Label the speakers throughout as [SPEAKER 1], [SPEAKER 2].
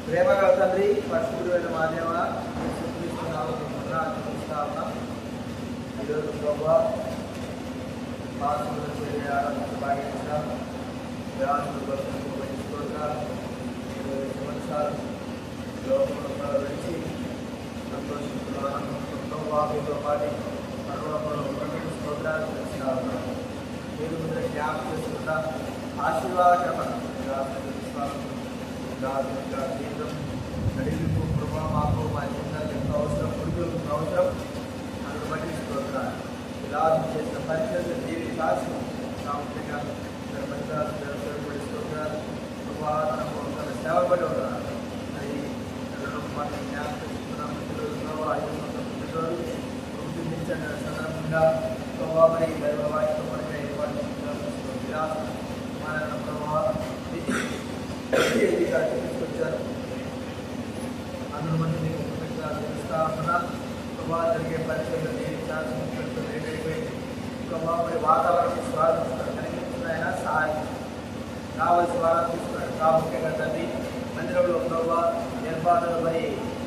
[SPEAKER 1] ప్రేమగల తండ్రి, పరిశుద్ధుడైన మా దేవ, ఈరోజు ప్రభావ పాసులు చేసే ఆరాధన భాగ్యంగా వ్యాసులు బతుకోగా 20 సంవత్సరాలు లోకంలో విడిచి సంతోషిస్తున్నాను. ప్రభావంతో పాటి అనుభవంలో స్తోత్రాలు చేస్తున్నాను. మీరు జ్ఞాపకం చేసుకుంటా ఆశీర్వాదకరమైన జీవితం నడిపింపు ప్రభావ మాకు మా జీవితానికి ఎంత అవసరం, పురుగులకు అవసరం అందుకు బట్టి స్తోత్రాలు. ఇలా చేసిన పరిచయం జీవి కాసి ప్రాముఖ్యంగా పడి స్తోత్రాలు ప్రభావం సేవపడి ఉన్నారు. అది మనం జ్ఞాపకం చేసుకున్నాము. సందర్భంగా ప్రభావం దైవవాక్యం మనకి ఏర్పాటు మన ప్రభావం తీసుకొచ్చారు. అందులో మంది మీకు తెలుస్తా ఉన్నా ప్రభావం జరిగే పరిచయం ఏదైపోయి ప్రభావం వాతావరణం స్వాగతిస్తారు కనిపించిన సహాయం కావాల్సిన వాళ్ళని తీసుకున్నాడు. ప్రాముఖ్యంగా తండ్రి మందిరంలో ప్రభావ ఏర్పాట్లు మరి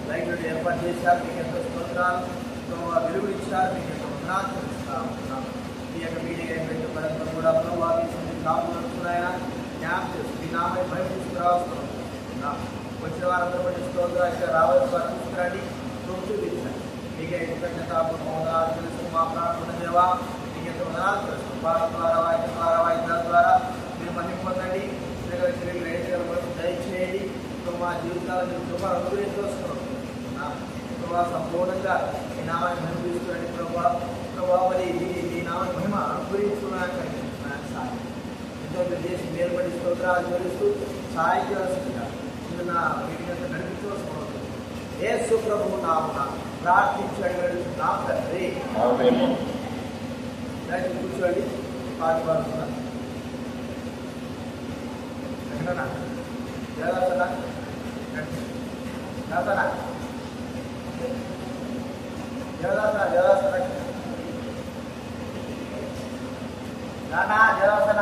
[SPEAKER 1] లైట్లు ఏర్పాటు చేశారు. మీకు ఎంతో స్తోత్రాలు ప్రభావ వెలుగులు ఇచ్చారు. మీకు ఎంతో ఉన్నాను తెలుస్తా ఉంటున్నాం. ఈ యొక్క మీడియా ఏమైతే పరంగా కూడా ప్రభావం కాపుతున్నాయన జ్ఞాపకం చేస్తుంది. మీ నామై భయం తీసుకురావస్తున్నాం. వచ్చిన వారందరూ బట్టి స్తోత్రాలు ఇక్కడ రావాల్సిన వారు తీసుకురండి. చూపించండి. మీకే కృతజ్ఞత తెలుసు మా ప్రార్థన దేవా. మీకు ఎంతో వదనాలు తెలుసు. పాటల ద్వారా వాయిద్యాల ద్వారా మీరు మహిమ పొందండి. దయచేయండి. మా జీవితాలను కృపను అనుగ్రహించుకోవచ్చు. ప్రభావ సంపూర్ణంగా మీ నామాన్ని మహిమ తీసుకురండి. ప్రభావం మీ నామాన్ని మహిమ అనుగ్రహించుకోవడానికి సాయం ఎంతో చేసి మేలుపడి స్తోత్రాలు చెల్లిస్తూ సహాయం చేయాల్సిందిగా ముందున్న వీటిని నడిపించవలసిన యేసు ప్రభువు నామమున ప్రార్థించండి నా తండ్రి. కూర్చోండి. పాట పాడుతున్నా జలాసన నానా జలాసన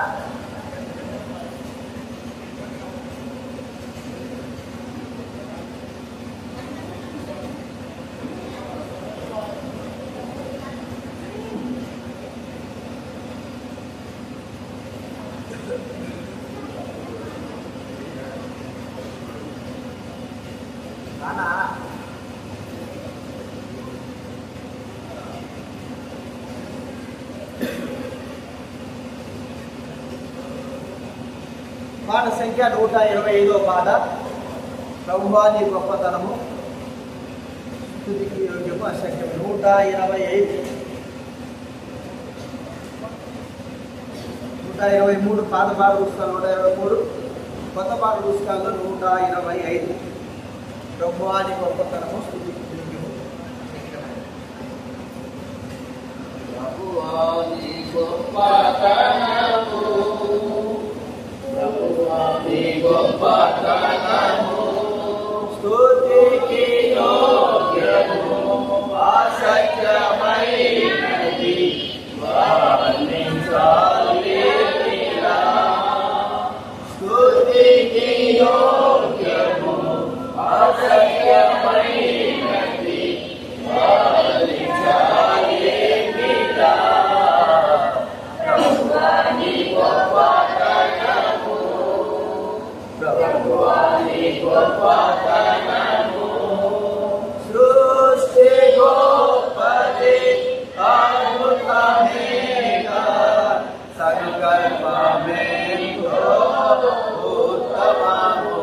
[SPEAKER 1] పాట సంఖ్య 125వ పాట. ప్రభువా నీ గొప్పతనము స్తుతికి యోగ్యము అశక్యము. 125 123 పాత పాట పుస్తకాలు 123, కొత్త పాట పుస్తకాల్లో 125. ప్రభువా నీ గొప్పతనము స్తుతికి యోగ్యము. ప్రభువా నీ గొప్పతనము స్తుతికి యోగ్యము అసత్యమైనది వర్ణించలేనిలా. స్తుతికి యోగ్యము అసత్యమైనది వర్ణించలేనిలా. ప్రభువా నీ గొప్పతనము, ప్రభువా నీ గొప్పతనము, సృష్టి గొప్పది అద్భుతమేగా సంకల్పమెంతో ఉత్తమము.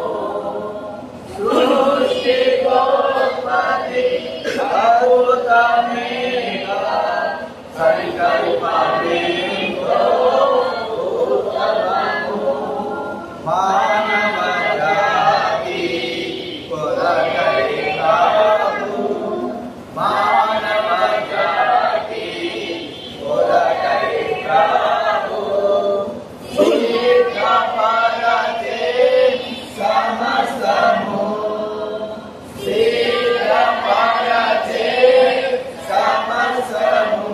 [SPEAKER 1] సృష్టి గొప్పది అద్భుతమేగా సంకల్పమెంతో ఉత్తమము. మానవ జాతి కొరకై కాదు, మానవ జాతి కొరకై కాదు. సిద్ధపరచే సమస్తము, సిద్ధపరచే సమస్తము.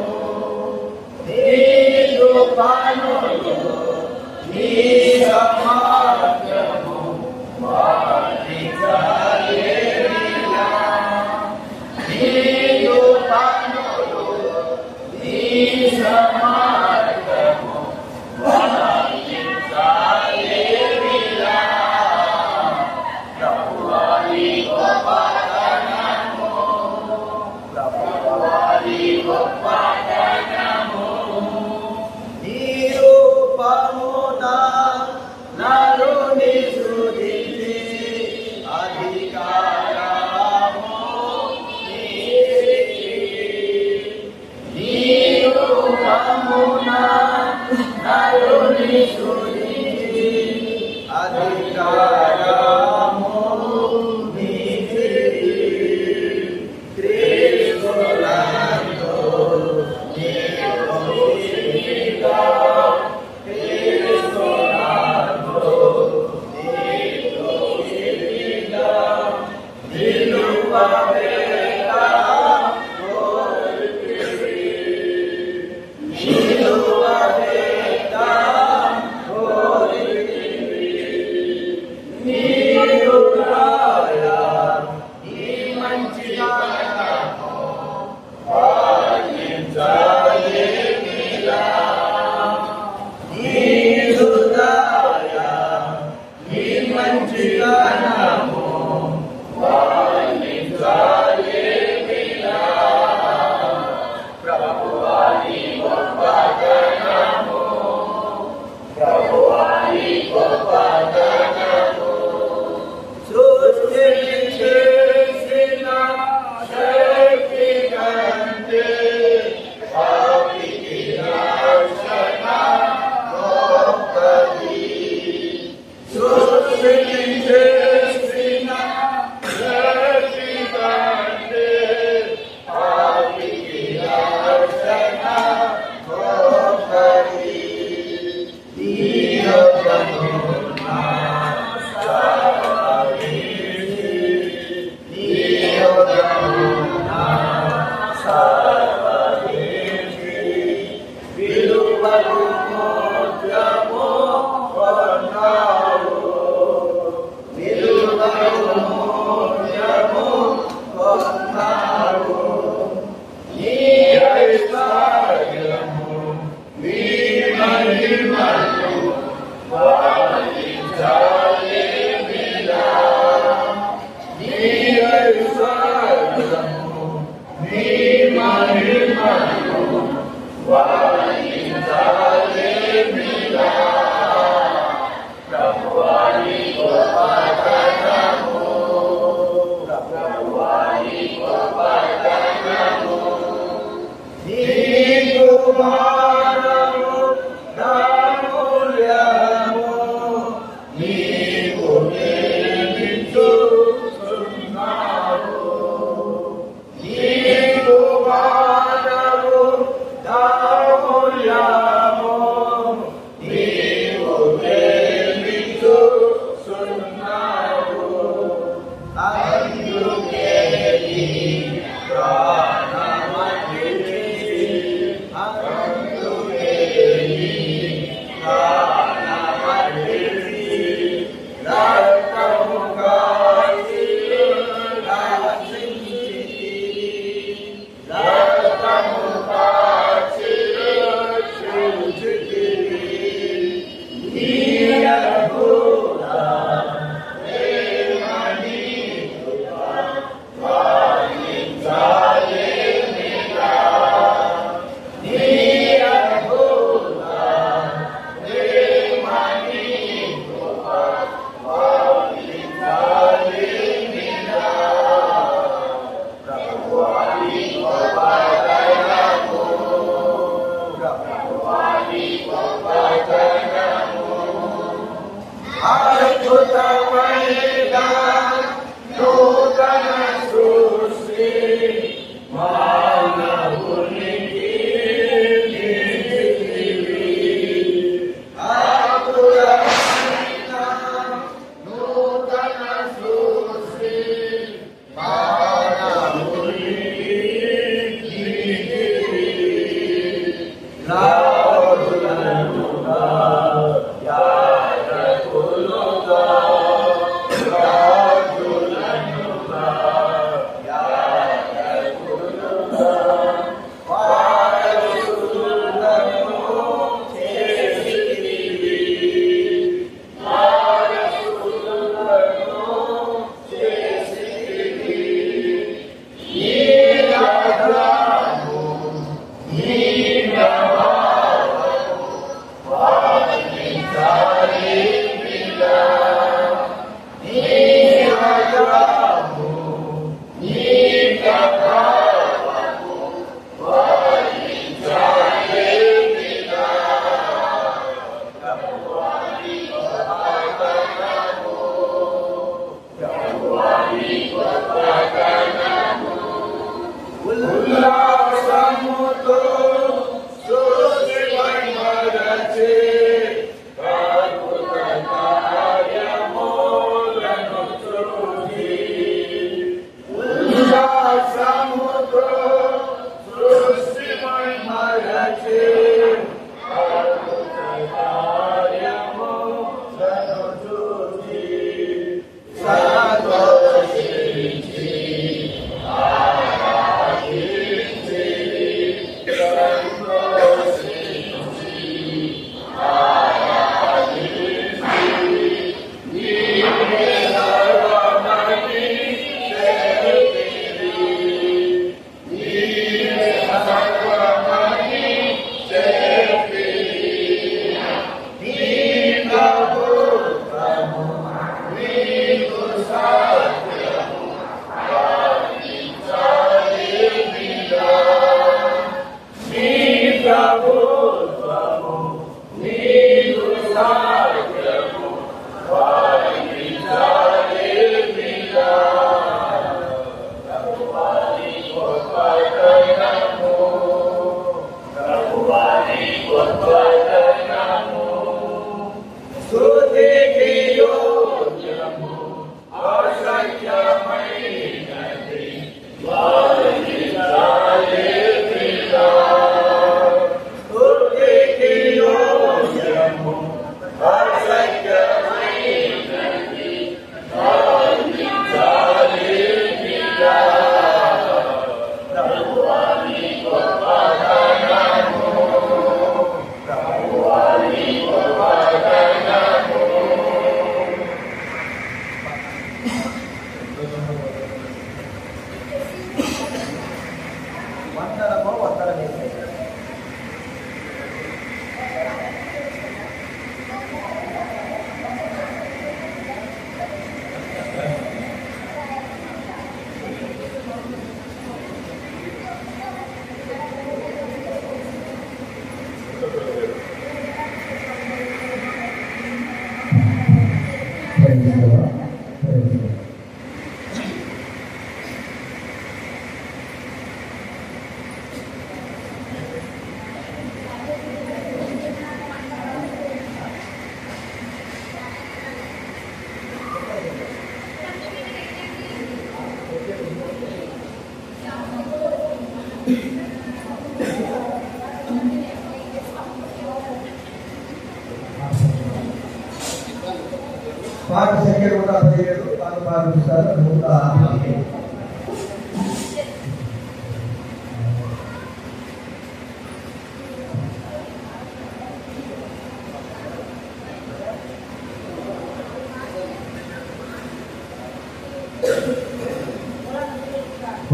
[SPEAKER 1] పాట సంఖ్య కూడా 17 తాను పాటిస్తారు 105.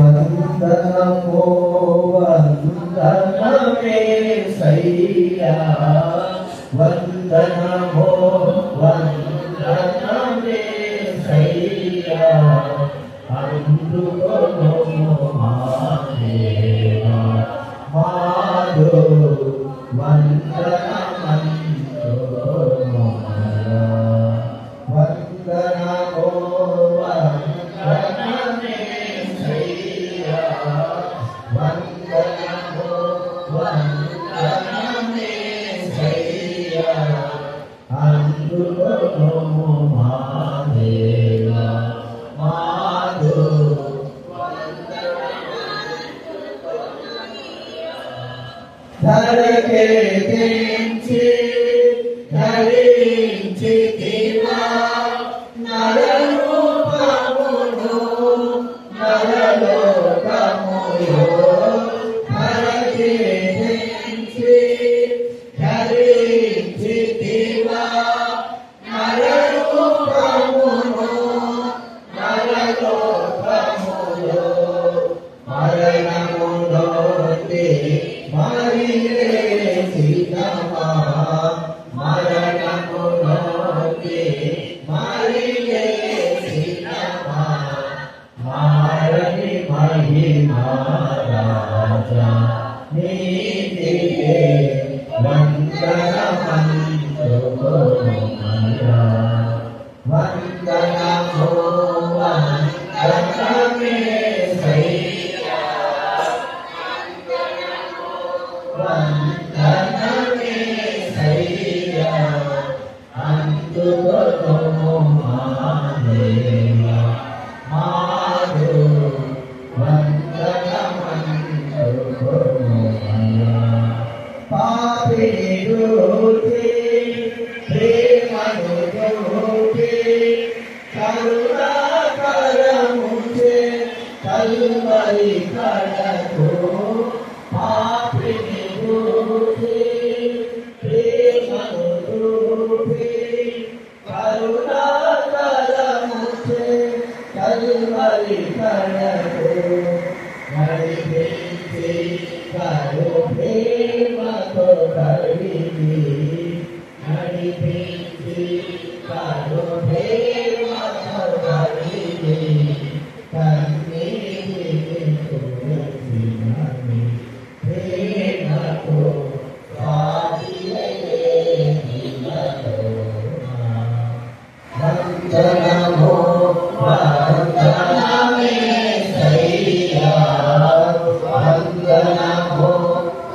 [SPEAKER 1] వందనమో వందనమే సయ్యా వందనమో వందనమే సయ్యా అందుకొను మా దేవా మాధో వందనమంతో వందనమో వందనమే సయ్యా వందనమో వందనమే సయ్యా అందుకొను మా దేవా మాధో ధరకే తెంచి ధరించి దివా నరరూపమును నరలోకములో ధరకే తెంచి ధరించి దివా నరరూపమును నరలోకములో మరణములోకి మరిలేసినమా మరణములోకి మరిలేసినమా మారని మహిమా రాజా నీతికే వందనమంతుమయ్యా వందనమో వందనమే సయ్యా వందనమే సయ్యా అందుకొను మా దేవా మాధో వందనమంతుమయ్యా పాపిని దూచి ప్రేమను దూచి కరుణాకరముచే కలువరి కడకు పాపిని దూచి ప్రేమను దూచి కరుణాకరముచే కలువరి కడకు నడిపించి కరు ప్రేమతో కలిగి నడిపించి కరు ప్రేమతో కలిగి కన్నీటిని తుడిచినని ప్రేమతో వందనమో వందనమే సయ్యా వందనమో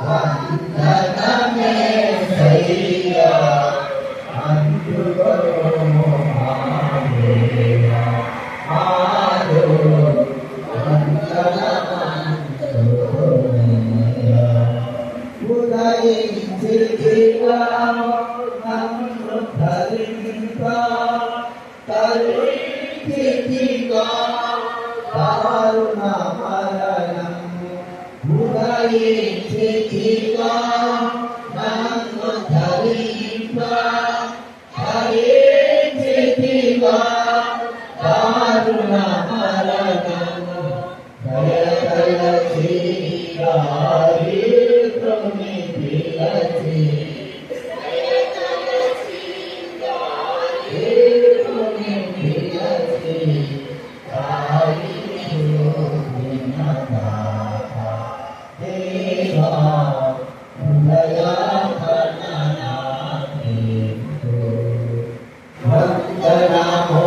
[SPEAKER 1] వందనమే సయ్యా అందుకొను మా దేవా మాధో వందనమంతుమయ్యా ఉదయించి దివా నన్ను ధరింపా తరించి దివా దారుణ మరణం ఉదయించి దివా నన్ను ధరింపా తరించి దివా దారుణ మరణం దయతలచి దారిద్రుని పిలచి దారిద్రుని పిలచి దారిద్రుని నాథ దేవా హృదయాపననాథేందు వందనమో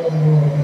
[SPEAKER 2] You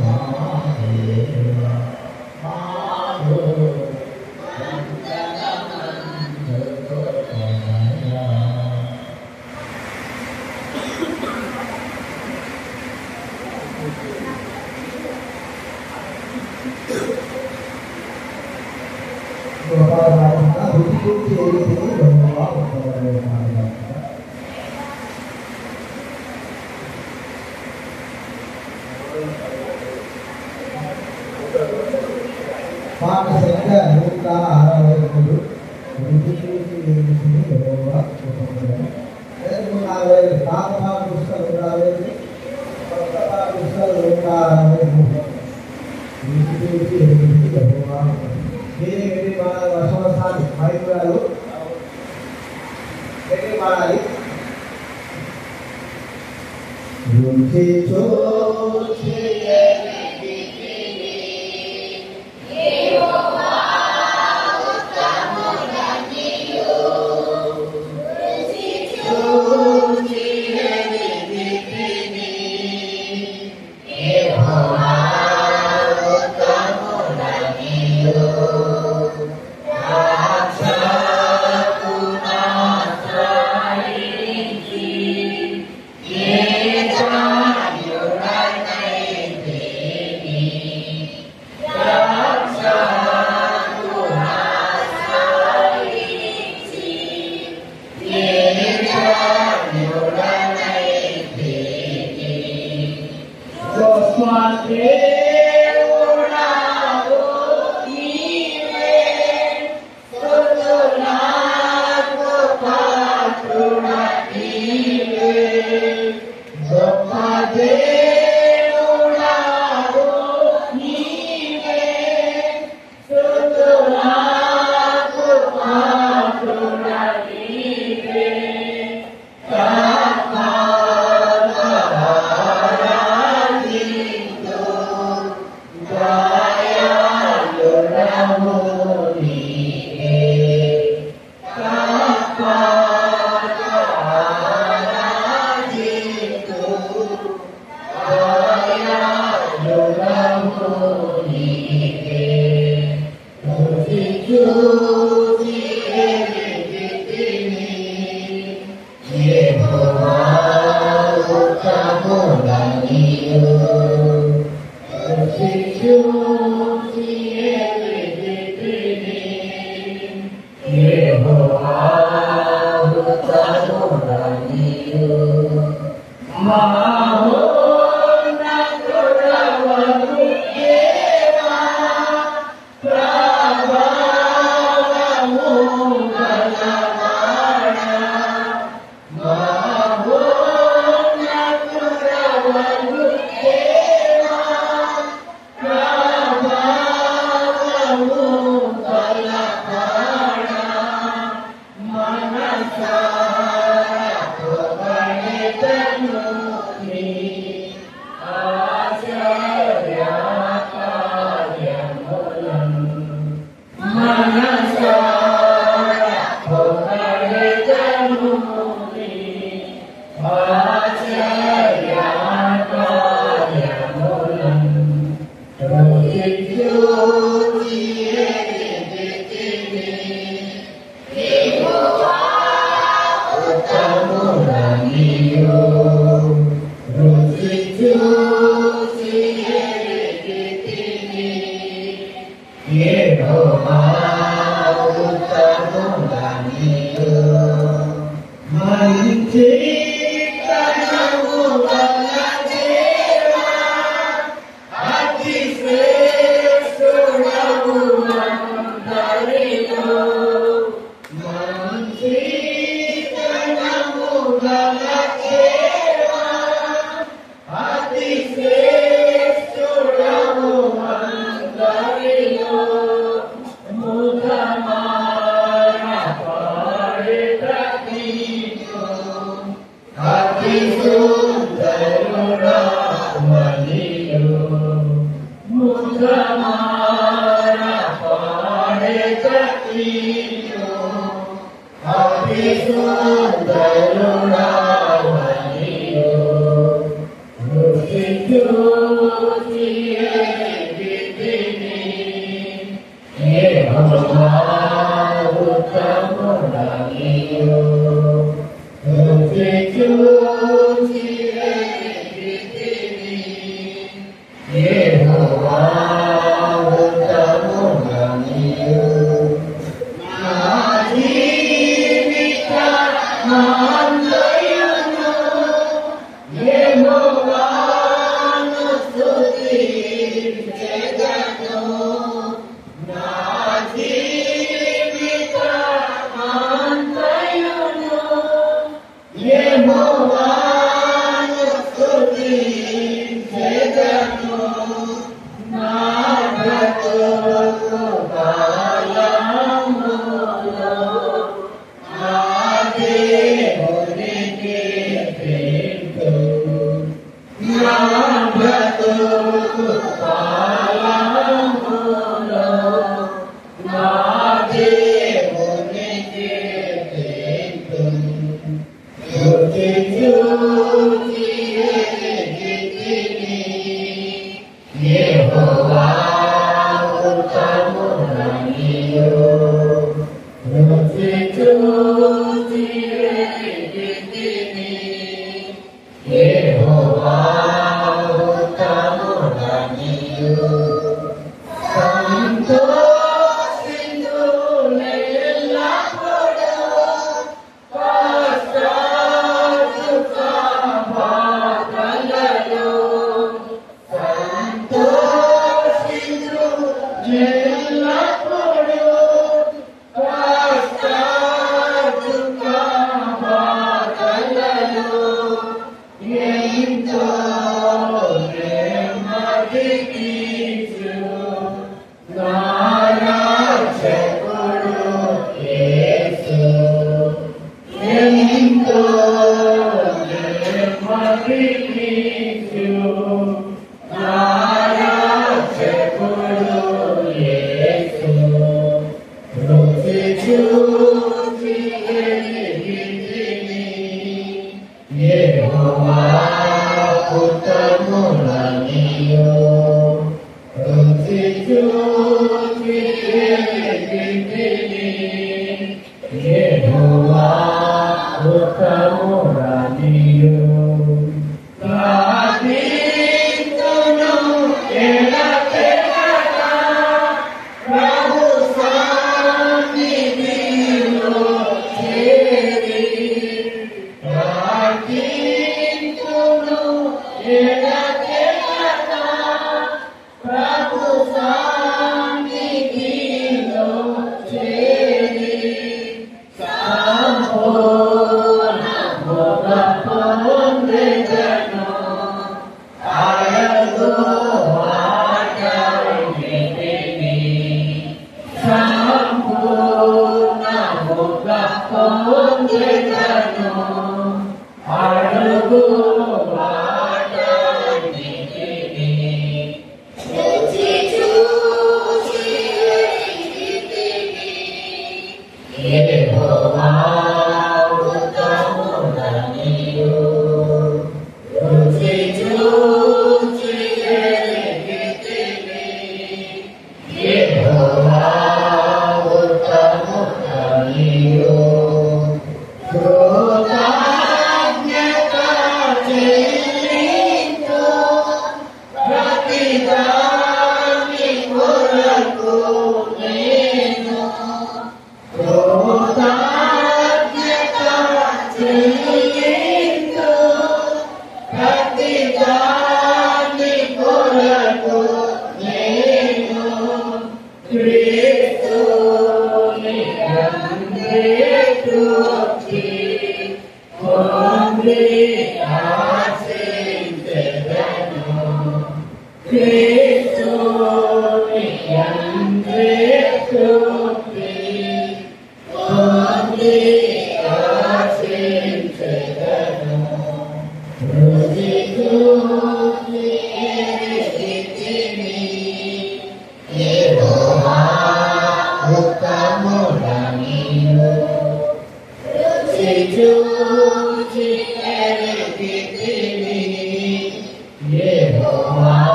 [SPEAKER 2] Yehovah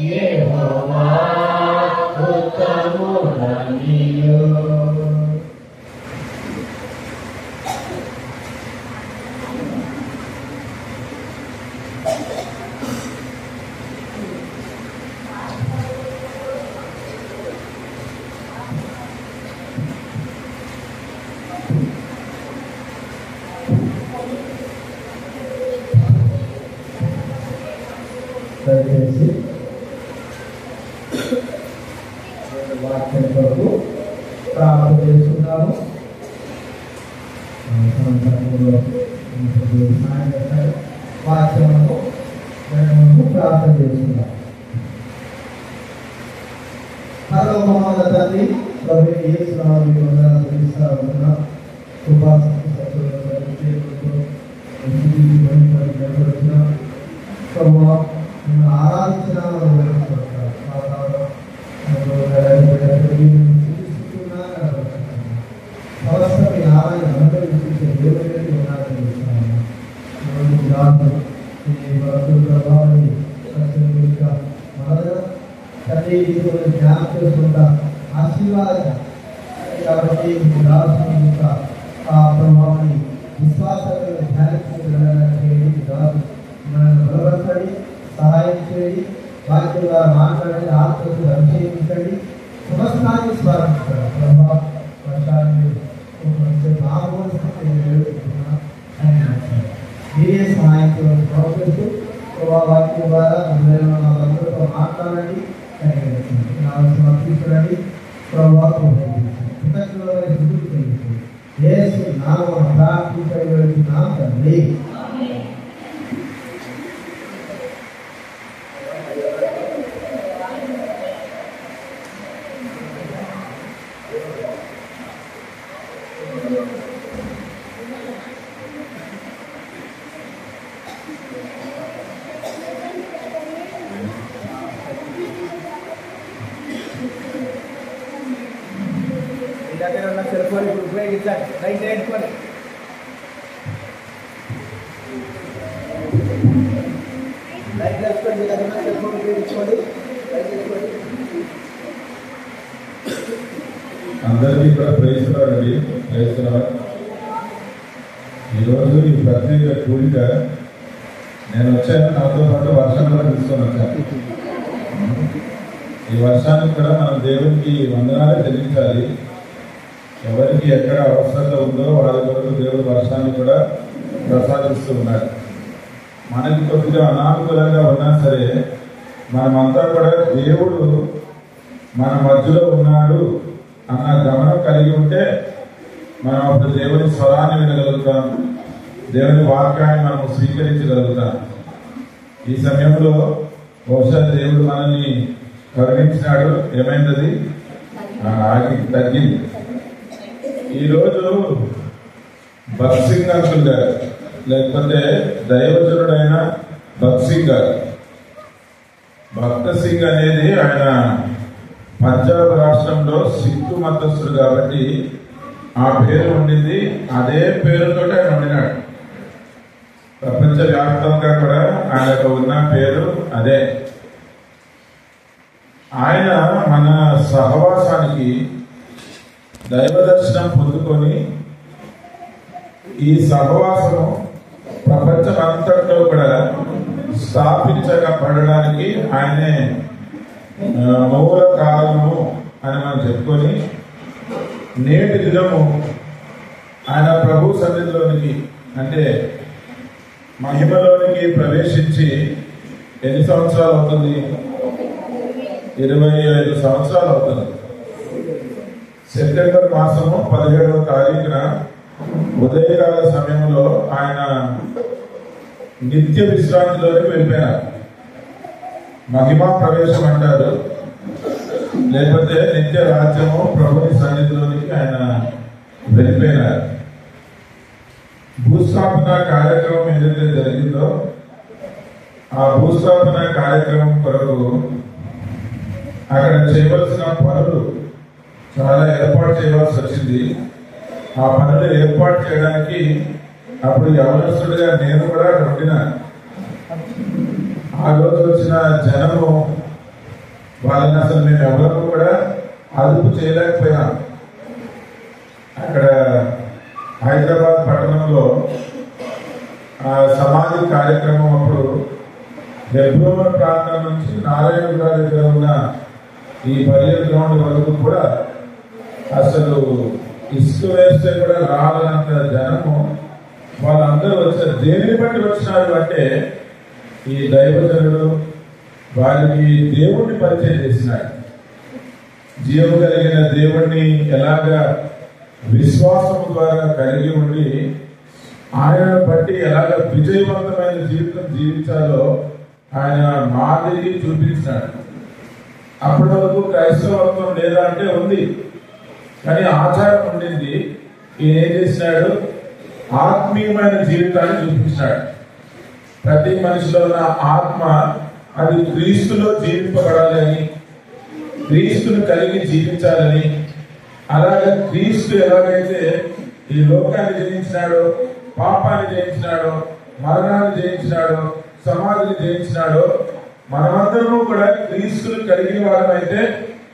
[SPEAKER 2] యెహోవా ఉత్తముడనియు.
[SPEAKER 1] దయచేసి వాక్యం కొరకు ప్రార్థన చేస్తున్నాము. వాక్యము ప్రార్థన చేస్తున్నాం. హలో మహోన్నత తండ్రి, ప్రభువైన యేసు నామములో వందనాలు చెల్లిస్తున్నాం. కృపాసక్తి ప్రభువా, నిన్ను ఆరాధించడానికి అవసరం ఆరాధన అనుభవించే దేవుడికి ఉన్నారని ప్రభావాన్ని తండ్రి జ్ఞానం చేసుకుంటా ఆశీర్వాదంగా కాబట్టి రాసిన ఆ ప్రభావాన్ని విశ్వాసాన్ని ధ్యానించడం మనల్ని బలపరచండి, సహాయం చేయండి, వాక్యం ద్వారా మాట్లాడండి, ఆత్మకు అభిషేకించండి, సమస్తాన్ని స్మరించండి. ప్రభావ వర్షాన్ని మీరే సహాయం చేస్తూ వాక్యం ద్వారా అందరితో మాట్లాడండి, సమర్పించండి. ప్రభావ యేసు నామమున ప్రార్థించబడుచున్నాం తండ్రి. దగ్గర ఉన్న సెల్ ఫోన్ ఇప్పుడు ఉపయోగించండి. లైట్ వేసుకోండి. లైట్ వేసుకోండి. మీ దగ్గర ఉన్న సెల్ ఫోన్ ఉపయోగించుకోండి. లైట్ వేసుకోండి.
[SPEAKER 3] అందరికీ కూడా ప్రేస్తున్నారండి. ప్రేస్తున్నారు. ఈరోజు ఈ ప్రత్యేక కూడిక నేను వచ్చాను, నాతో పాటు వర్షం కూడా తీసుకొని వచ్చాను. ఈ వర్షానికి కూడా మనం దేవునికి వందనాలే చెల్లించాలి. ఎవరికి ఎక్కడ అవసరత ఉందో వాళ్ళ కొరకు దేవుడు వర్షాన్ని కూడా ప్రసాదిస్తూ ఉన్నాడు. మనకి కొద్దిగా అనానుకూలంగా ఉన్నా సరే మనమంతా కూడా దేవుడు మన మధ్యలో ఉన్నాడు అన్న గమనం కలిగి ఉంటే మనం అప్పుడు దేవుని స్వరాన్ని వినగలుగుతాం, దేవుని వాక్యాన్ని మనం స్వీకరించగలుగుతాం. ఈ సమయంలో బహుశా దేవుడు మనల్ని కరుణించినాడు. ఏమైంది? ఆగి తగ్గింది. ఈరోజు భగత్ సింగ్ అంకుల్ గారు, లేకపోతే దైవజనుడైన భగత్ సింగ్ గారు. భగత్ సింగ్ అనేది ఆయన పంజాబ్ రాష్ట్రంలో సిక్కు మతస్థుడు కాబట్టి ఆ పేరు ఉండింది. అదే పేరుతో ఆయన ఉండినాడు. ప్రపంచవ్యాప్తంగా కూడా ఆయనకు ఉన్న పేరు అదే. ఆయన మన సహవాసానికి దైవ దర్శనం పొందుకొని ఈ సహవాసము ప్రపంచమంతట్లో కూడా స్థాపించబడడానికి ఆయనే మూల కారణము అని మనం చెప్పుకొని నేటి దినము ఆయన ప్రభు సన్నిధిలోనికి అంటే మహిమలోనికి ప్రవేశించి ఎన్ని సంవత్సరాలు అవుతుంది? 25 సంవత్సరాలు అవుతుంది. సెప్టెంబర్ మాసము 17వ తారీఖున ఉదయకాల సమయంలో ఆయన నిత్య విశ్రాంతిలోకి వెళ్ళిపోయినారు. మహిమా ప్రవేశం అంటారు, లేకపోతే నిత్య రాజ్యము ప్రభుని సన్నిధిలోనికి ఆయన వెళ్ళిపోయినారు. భూస్థాపన కార్యక్రమం ఏదైతే జరిగిందో ఆ భూస్థాపన కార్యక్రమం కొరకు అక్కడ చేయవలసిన పనులు చాలా ఏర్పాటు చేయవలసి వచ్చింది. ఆ పనులు ఏర్పాటు చేయడానికి అప్పుడు యవనస్తుడిగా నేను కూడా అక్కడ ఉండినా. ఆ రోజు వచ్చిన జనము వాళ్ళని అసలు మేము ఎవరు కూడా అదుపు చేయలేకపోయాం. అక్కడ హైదరాబాద్ పట్టణంలో సమాధి కార్యక్రమం అప్పుడు హెబ్రోన్ ప్రాంతం నుంచి నారాయణ దగ్గర ఉన్న ఈ బరియల్ గ్రౌండ్ వరకు కూడా అసలు ఇసుక వేస్తే కూడా రావాలంత జనము వాళ్ళందరూ వచ్చారు. దేనిని బట్టి వచ్చినారు అంటే ఈ దైవజనుడు వారికి దేవుణ్ణి పరిచయం చేసినాడు. జీవం కలిగిన దేవుణ్ణి ఎలాగా విశ్వాసము ద్వారా కలిగి ఉండి ఆయన బట్టి ఎలాగ విజయవంతమైన జీవితం జీవించాలో ఆయన మాదిరి చూపించినాడు. అప్పటి వరకు క్రైస్తవత్వం లేదా అంటే ఉంది, కానీ ఆచారం ఉండింది. ఈయన ఏం చేసినాడు? ఆత్మీయమైన జీవితాన్ని చూపించినాడు. ప్రతి మనిషిలో ఉన్న ఆత్మ అది క్రీస్తులో జీవింపబడాలి అని, క్రీస్తును కలిగి జీవించాలని, అలాగే క్రీస్తు ఎలాగైతే ఈ లోకాన్ని జయించినాడో, పాపాన్ని జయించినాడో, మరణాన్ని జయించినాడో, సమాధిని జయించినాడో, మనమందరము కూడా క్రీస్తును కలిగిన వారమైతే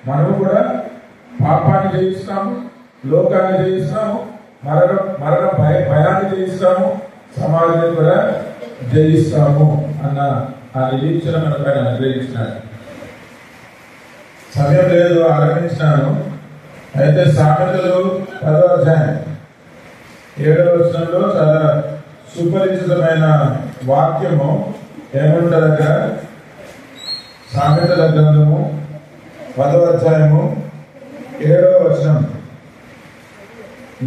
[SPEAKER 3] మనము కూడా పాపాన్ని జయిస్తాము, లోకాన్ని జయిస్తాము, మరణ భయాన్ని జయిస్తాము, సమాధిని కూడా జయిస్తాము అన్న ఆ నిరీక్షణ మనకు ఆయన అనుగ్రహించినాడు. సమయం లేదు, ఆరంభించినాను. అయితే సామెతలు 10వ అధ్యాయం 7వ వచనంలో చాలా సుపరిచితమైన వాక్యము ఏమంటారగా, సామెతల గ్రంథము 10వ అధ్యాయము 7వ వచనం,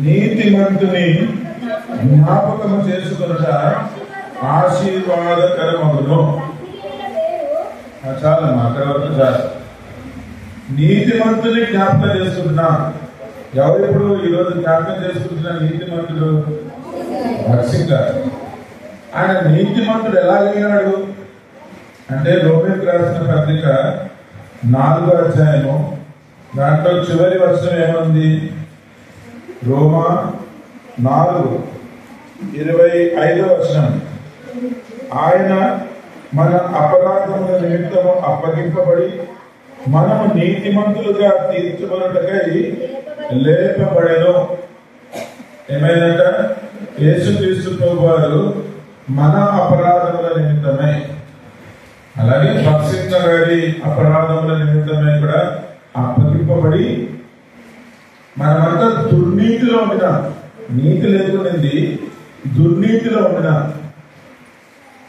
[SPEAKER 3] నీతిమంతుని జ్ఞాపకము చేసుకొనుట ఆశీర్వాదకరమగును. చాలమ్మా, అక్కడ వరకు చాలు. నీతిమంతుని జ్ఞాపకం చేసుకుంటున్నా. ఎవరెప్పుడు ఈరోజు జ్ఞాపకం చేసుకుంటున్నా నీతిమంతుడు? భక్సింగ్ గారు. ఆయన నీతిమంతుడు ఎలాగైనాడు అంటే రోమిలకు రాసిన పత్రిక 4వ అధ్యాయము దాంట్లో చివరి వచనం ఏముంది? రోమా 4:25 వచనం, ఆయన మన అపరాధముల నిమిత్తము అప్పగింపబడి మనము నీతిమంతులుగా తీర్చబడుటకై లేపబడెను. ఏమైందంట? యేసుక్రీస్తు ప్రభువారు మన అపరాధముల నిమిత్తమై, అలాగే భక్సించ గారి అపరాధముల నిమిత్తమై కూడా అప్పగింపబడి, మనమంతా దుర్నీతిలో ఉండిన, నీతి లేకునింది దుర్నీతిలో ఉండిన,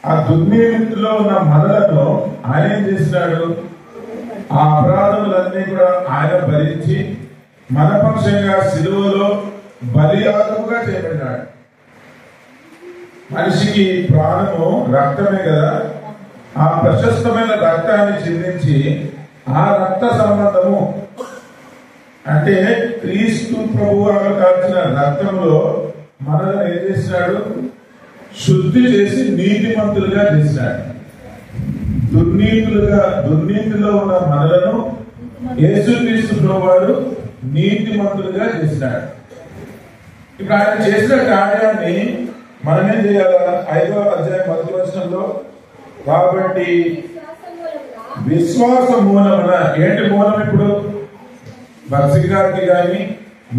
[SPEAKER 3] ఆ దుర్నీతిలో ఉన్న మనలను ఆయన ఏం చేసినాడు? ఆ అపరాధములన్నీ కూడా ఆయన భరించి మన పక్షంగా సిలువలో బలియాగముగా చేయబడినాడు. మనిషికి ప్రాణము రక్తమే కదా, ఆ ప్రశస్తమైన రక్తాన్ని చిందించి ఆ రక్త సంబంధము అంటే క్రీస్తు ప్రభువారు కాల్చిన రక్తంలో మనల్ని ఏం చేసినాడు? శుద్ధి చేసి నీతిమంతులుగా చేసినాడు. దుర్నీతిలో ఉన్న మనలను యేసుక్రీస్తు ప్రభువారు నీతిమంతులుగా చేసినాడు. ఇప్పుడు ఆయన చేసిన కార్యాన్ని మనమేం చేయాలా? 5వ అధ్యాయం 10వ వచనంలో, కాబట్టి విశ్వాస మూలమున, ఏంటి మూలం? ఇప్పుడు భక్తి గారికి కానీ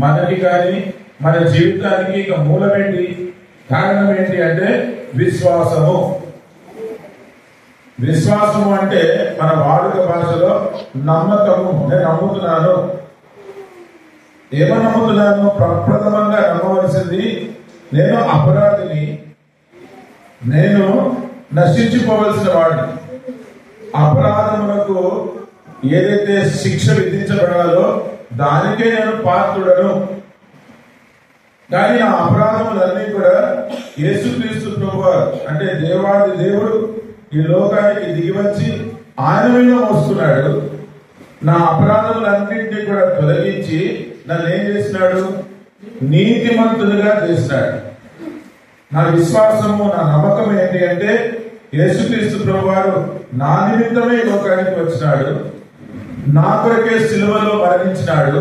[SPEAKER 3] మనకి కానీ మన జీవితానికి ఇక మూలం ఏంటి? కారణం ఏంటి అంటే విశ్వాసము. విశ్వాసము అంటే మన వాడుక భాషలో నమ్మకము. నేను నమ్ముతున్నాను. ఏమో నమ్ముతున్నాను? ప్రప్రథమంగా నమ్మవలసింది, నేను అపరాధిని, నేను నశించిపోవలసిన వాడిని, అపరాధములకు ఏదైతే శిక్ష విధించబడాలో దానికే నేను పాత్రుడను. కానీ ఆ అపరాధములన్నీ కూడా యేసుక్రీస్తు ప్రభువారు అంటే దేవాది దేవుడు ఈ లోకానికి దిగివచ్చి ఆయన మీద మోస్తున్నాడు. నా అపరాధములన్నింటినీ కూడా తొలగించి నన్ను ఏం చేసినాడు? నీతిమంతులుగా చేసినాడు. నా విశ్వాసము, నా నమ్మకం ఏంటి అంటే యేసుక్రీస్తు ప్రభువారు నా నిమిత్తమే లోకానికి వచ్చినాడు, నా కొరకే సిలువలో మరణించినాడు,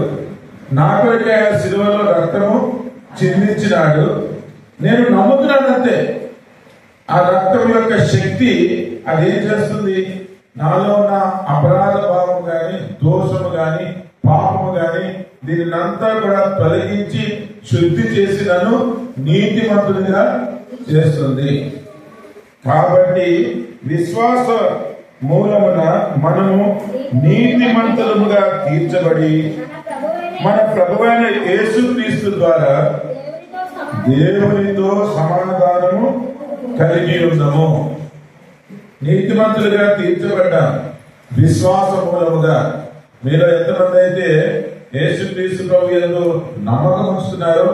[SPEAKER 3] నా కొరకే ఆ సిలువలో రక్తము చిందించినాడు. నేను నమ్ముతున్నానంతే. ఆ రక్తం యొక్క శక్తి అదేం చేస్తుంది? నాలో ఉన్న అపరాధ భావం కానీ దోషము గాని పాపము గాని దీనినంతా కూడా తొలగించి శుద్ధి చేసి నన్ను నీతిమంతునిగా చేస్తుంది. కాబట్టి విశ్వాస మూలమున మనము నీతిమంతులముగా తీర్చబడి మన ప్రభువైన యేసుక్రీస్తు ద్వారా దేవునితో సమాధానము కలిగి ఉన్నాము. నీతిమంతులుగా తీర్చబడ్డాం విశ్వాస మూలముగా. మీరు ఎంతమంది అయితే యేసుక్రీస్తు ప్రభు యందు నమ్మకం ఉంచుతున్నారో,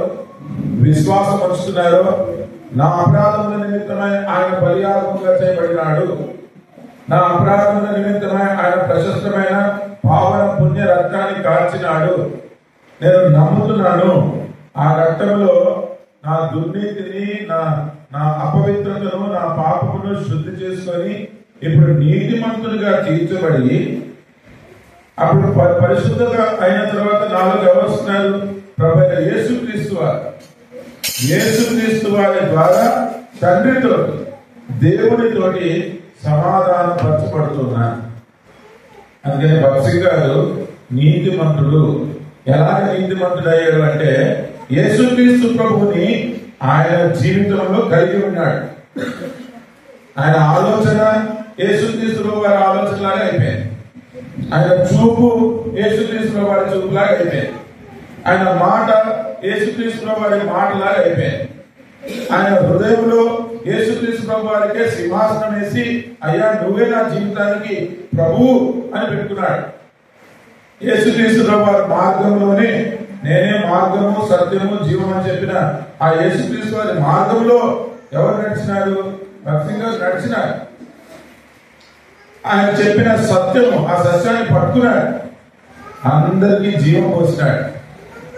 [SPEAKER 3] విశ్వాసం ఉంచుతున్నారో, నా అపరాధముల నిమిత్తమై ఆయన బలియాగముగా చేయబడినాడు, నా అపరాధముల నిమిత్తమై ఆయన ప్రశస్తమైన పావన పుణ్య రక్తాన్ని కార్చినాడు, నేను నమ్ముతున్నాను, ఆ రక్తంలో నా దుర్నీతిని నా అపవిత్రతను నా పాపమును శుద్ధి చేసుకొని ఇప్పుడు నీతిమంతులుగా తీర్చబడి అప్పుడు పరిశుద్ధంగా అయిన తర్వాత నాలుగు ఎవరు వస్తున్నారు? ప్రభువైన యేసుక్రీస్తు వారు. యేసుక్రీస్తు వారి ద్వారా తండ్రితో దేవునితోటి సమాధానం పరచబడుతున్నారు. అందుకని భక్తి గారు నీతిమంతుడు. ఎలాగ నీతిమంతుడు అయ్యాడు అంటే యేసుక్రీస్తు ప్రభుని ఆయన జీవితంలో కలిగి ఉన్నాడు. ఆయన ఆలోచన యేసుక్రీస్తు ప్రభు వారి ఆలోచనలాగా అయిపోయింది. ఆయన చూపు యేసుక్రీస్తు ప్రభు వారి చూపులాగా అయిపోయింది. ఆయన మాట యేసుక్రీస్తు ప్రభు వారి మాటలాగా అయిపోయింది. ఆయన హృదయంలో యేసుక్రీస్తు ప్రభు వారికే సింహాసనం వేసి అయ్యా నువ్వే నా జీవితానికి ప్రభువు అని పెట్టుకున్నాడు. యేసుక్రీస్తు ప్రభు వారి మార్గంలోనే నేనే మార్గము సత్యము జీవం అని చెప్పిన ఆ యేసుక్రీస్తు వారి మార్గంలో ఎవరు నడిచినాడు? భక్తిగా నడిచినాడు. ఆయన చెప్పిన సత్యము, ఆ సత్యాన్ని పట్టుకున్నాడు, అందరికీ జీవం పోసినాడు.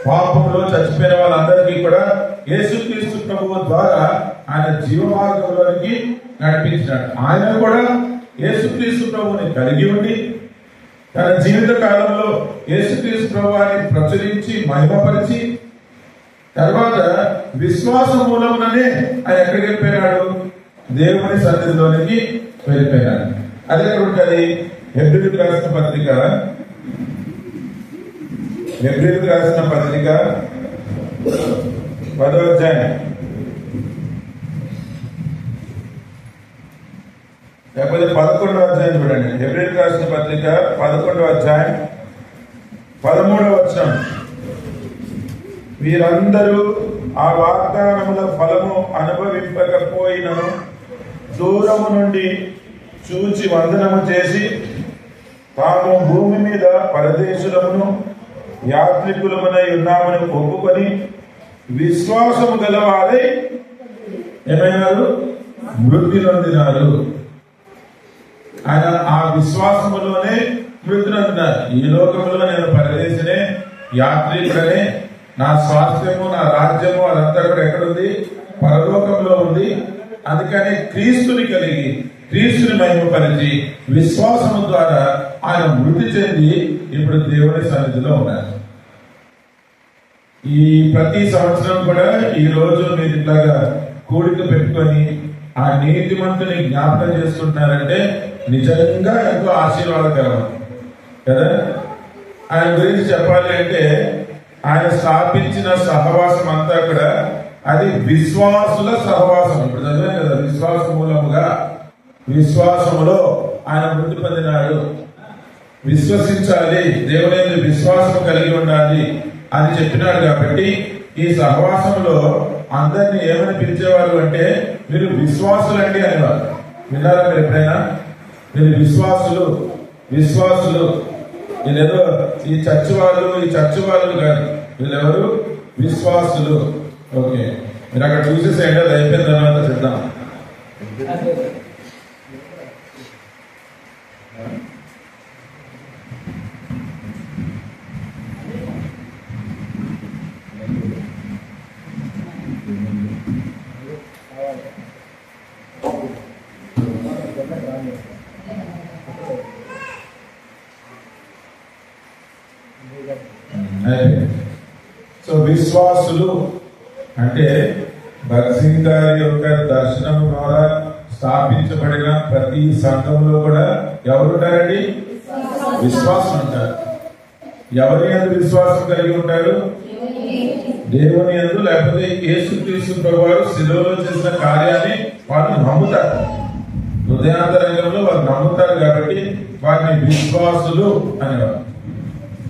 [SPEAKER 3] పాపంలో చచ్చిపోయిన వాళ్ళందరికీ కూడా యేసుక్రీస్తు ప్రభువు ద్వారా ఆయన జీవ మార్గంలోనికి నడిపించినాడు. ఆయన కూడా యేసుక్రీస్తు ప్రభువుని కలిగి ఉండి తన జీవిత కాలంలో యేసుక్రీస్తు ప్రభువాన్ని ప్రచురించి మహిమపరిచి తర్వాత విశ్వాస మూలముననే ఆయన ఎక్కడికి వెళ్ళిపోయినాడు? దేవుని సన్నిధిలోనికి వెళ్ళిపోయినాడు. అదే ఉంటుంది హెబ్రీయులకు రాసిన పత్రిక, హెబ్రీయులకు రాసిన పత్రిక 10వ అధ్యాయం, లేకపోతే 11వ అధ్యాయం చూడండి. హెబ్రీయులకు రాసిన పత్రిక 11వ అధ్యాయం 13వ వచనం. వీరందరూ ఆ వాగ్దానముల ఫలము అనుభవింపకపోయినను దూరము నుండి చూచి వందనము చేసి తాము భూమి మీద పరదేశులమును యాత్రికులమునై ఉన్నామని ఒప్పుకొని విశ్వాసము గలవారై ఏమైనారు? మృతి నొందినారు. ఆయన ఆ విశ్వాసములోనే మృతి నొందినారు. ఈ లోకంలో నేను పరదేశినే, యాత్రికుడనే, నా స్వాస్థ్యము నా రాజ్యము అదంతా కూడా ఎక్కడుంది? పరలోకంలో ఉంది. అందుకని క్రీస్తుని కలిగి క్రీస్తుని మహిమపరిచి విశ్వాసము ద్వారా ఆయన మృతి చెంది ఇప్పుడు దేవుని సన్నిధిలో ఉన్నారు. ఈ ప్రతి సంవత్సరం కూడా ఈ రోజు మీరు ఇట్లాగా కూడిక పెట్టుకొని ఆ నీతిమంతుని జ్ఞాపకం చేసుకుంటున్నారంటే నిజంగా ఎంతో ఆశీర్వాదకరం కదా. ఆయన గురించి చెప్పాలి అంటే ఆయన స్థాపించిన సహవాసం అంతా కూడా అది విశ్వాసుల సహవాసం. ఇప్పుడు చదివాం కదా, విశ్వాస మూలముగా విశ్వాసములో ఆయన మృతి పొందినాడు. విశ్వసించాలి, దేవుని విశ్వాసం కలిగి ఉండాలి అని చెప్పినాడు. కాబట్టి ఈ సహవాసంలో అందరినీ ఏమని పిలిచేవారు అంటే మీరు విశ్వాసులండి అనేవారు. విన్నారా మీరు ఎప్పుడైనా? మీరు విశ్వాసులు, విశ్వాసులు. వీళ్ళేదో ఈ చర్చి వాళ్ళు కాదు, వీళ్ళెవరు? విశ్వాసులు. ఓకే, మీరు అక్కడ చూసేసేయండి, అది అయిపోయిన తర్వాత చూద్దాం. సో విశ్వాసులు అంటే భక్సింగ్ గారి యొక్క దర్శనం ద్వారా స్థాపించబడిన ప్రతి సంఘంలో కూడా ఎవరుంటారండి? విశ్వాసం అంటారు. ఎవరి యందు విశ్వాసం కలిగి ఉంటారు? దేవుని యందు, లేకపోతే యేసుక్రీస్తు ప్రభువారు శిలువలో చేసిన కార్యాన్ని వాళ్ళు నమ్ముతారు. హృదయాంతరంగంలో వాళ్ళు నమ్ముతారు కాబట్టి వారిని విశ్వాసులు అనేవారు.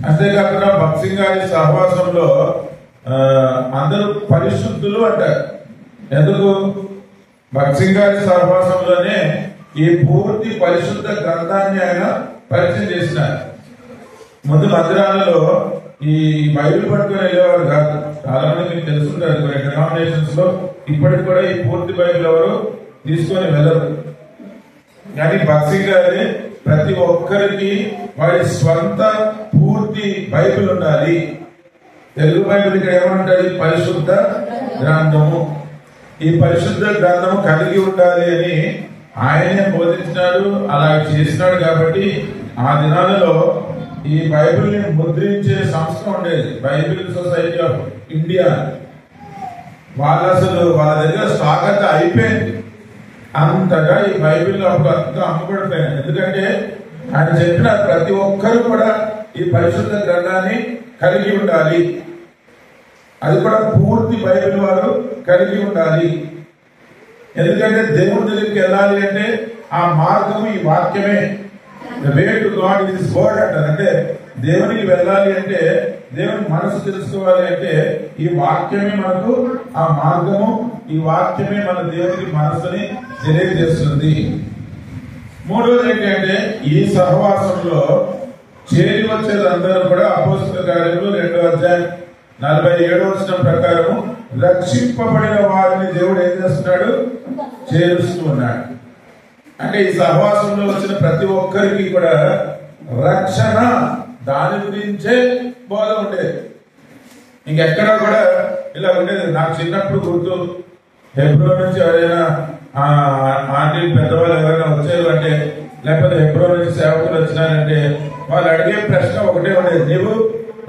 [SPEAKER 3] అంతేకాకుండా భక్సింగ్ గారి సహవాసంలో అందరూ పరిశుద్ధులు అంటారు. ఎందుకు? భక్సింగ్ గారి సహవాసంలోనే ఈ పూర్తి పరిశుద్ధ గ్రంథాన్ని ఆయన పరిచయం చేసినారు. ముందు మందిరాలలో ఈ బైబిల్ పట్టుకుని వెళ్ళేవారు కాదు. చాలా మంది మీకు తెలుసుంటారు, కొన్ని డినామినేషన్స్ లో ఇప్పటికి కూడా ఈ పూర్తి బైబిల్ ఎవరు తీసుకొని వెళ్ళరు. కానీ భక్సింగ్ గారి ప్రతి ఒక్కరికి వారి స్వంత పూర్తి బైబిల్ ఉండాలి. తెలుగు బైబిల్ ఇక్కడ ఏమంటుంది? పరిశుద్ధ గ్రంథము. ఈ పరిశుద్ధ గ్రంథము కలిగి ఉండాలి అని ఆయనే బోధించినాడు, అలా చేసినాడు. కాబట్టి ఆ దినాలలో ఈ బైబిల్ ని ముద్రించే సంస్థ ఉండేది, బైబిల్ సొసైటీ ఆఫ్ ఇండియా. వాళ్ళ దగ్గర స్వాగత అయిపోయింది. అంతగా ఈ బైబిల్ అప్పుడు అంతా అమ్ముపడిపోయాయి. ఎందుకంటే ఆయన చెప్పిన ప్రతి ఒక్కరు కూడా ఈ పరిశుద్ధ గ్రంథాన్ని కలిగి ఉండాలి. అది కూడా పూర్తి బైబిల్ వారు కలిగి ఉండాలి. ఎందుకంటే దేవుడి దగ్గరికి వెళ్ళాలి అంటే ఆ మార్గము ఈ వాక్యమే. Way to God is word అంటారు. అంటే దేవునికి వెళ్ళాలి అంటే, దేవుని మనసు తెలుసుకోవాలి అంటే ఈ వాక్యమే మనకు ఆ మార్గము. ఈ వాక్యమే మన దేవునికి మనసుని తెలియజేస్తుంది. మూడోది ఏంటంటే ఈ సహవాసంలో చేరి వచ్చేది అందరూ కూడా అపోస్తల కార్యములు 2వ అధ్యాయం 47వ వచనం ప్రకారము రక్షింపబడిన వారిని దేవుడు ఏం చేస్తున్నాడు? చేరుస్తూ ఉన్నాడు. అంటే ఈ సహవాసంలో వచ్చిన ప్రతి ఒక్కరికి కూడా రక్షణ, దాని గురించే బోధ ఉండేది. ఇంకెక్కడా కూడా ఇలా ఉండేది. నాకు చిన్నప్పుడు గుర్తు, హెబ్రోన్ నుంచి ఎవరైనా ఆంటీ పెద్దవాళ్ళు ఎవరైనా వచ్చారు అంటే, లేకపోతే హెబ్రోన్ నుంచి సేవకులు వచ్చినారంటే వాళ్ళు అడిగే ప్రశ్న ఒకటే ఉండేది: నీవు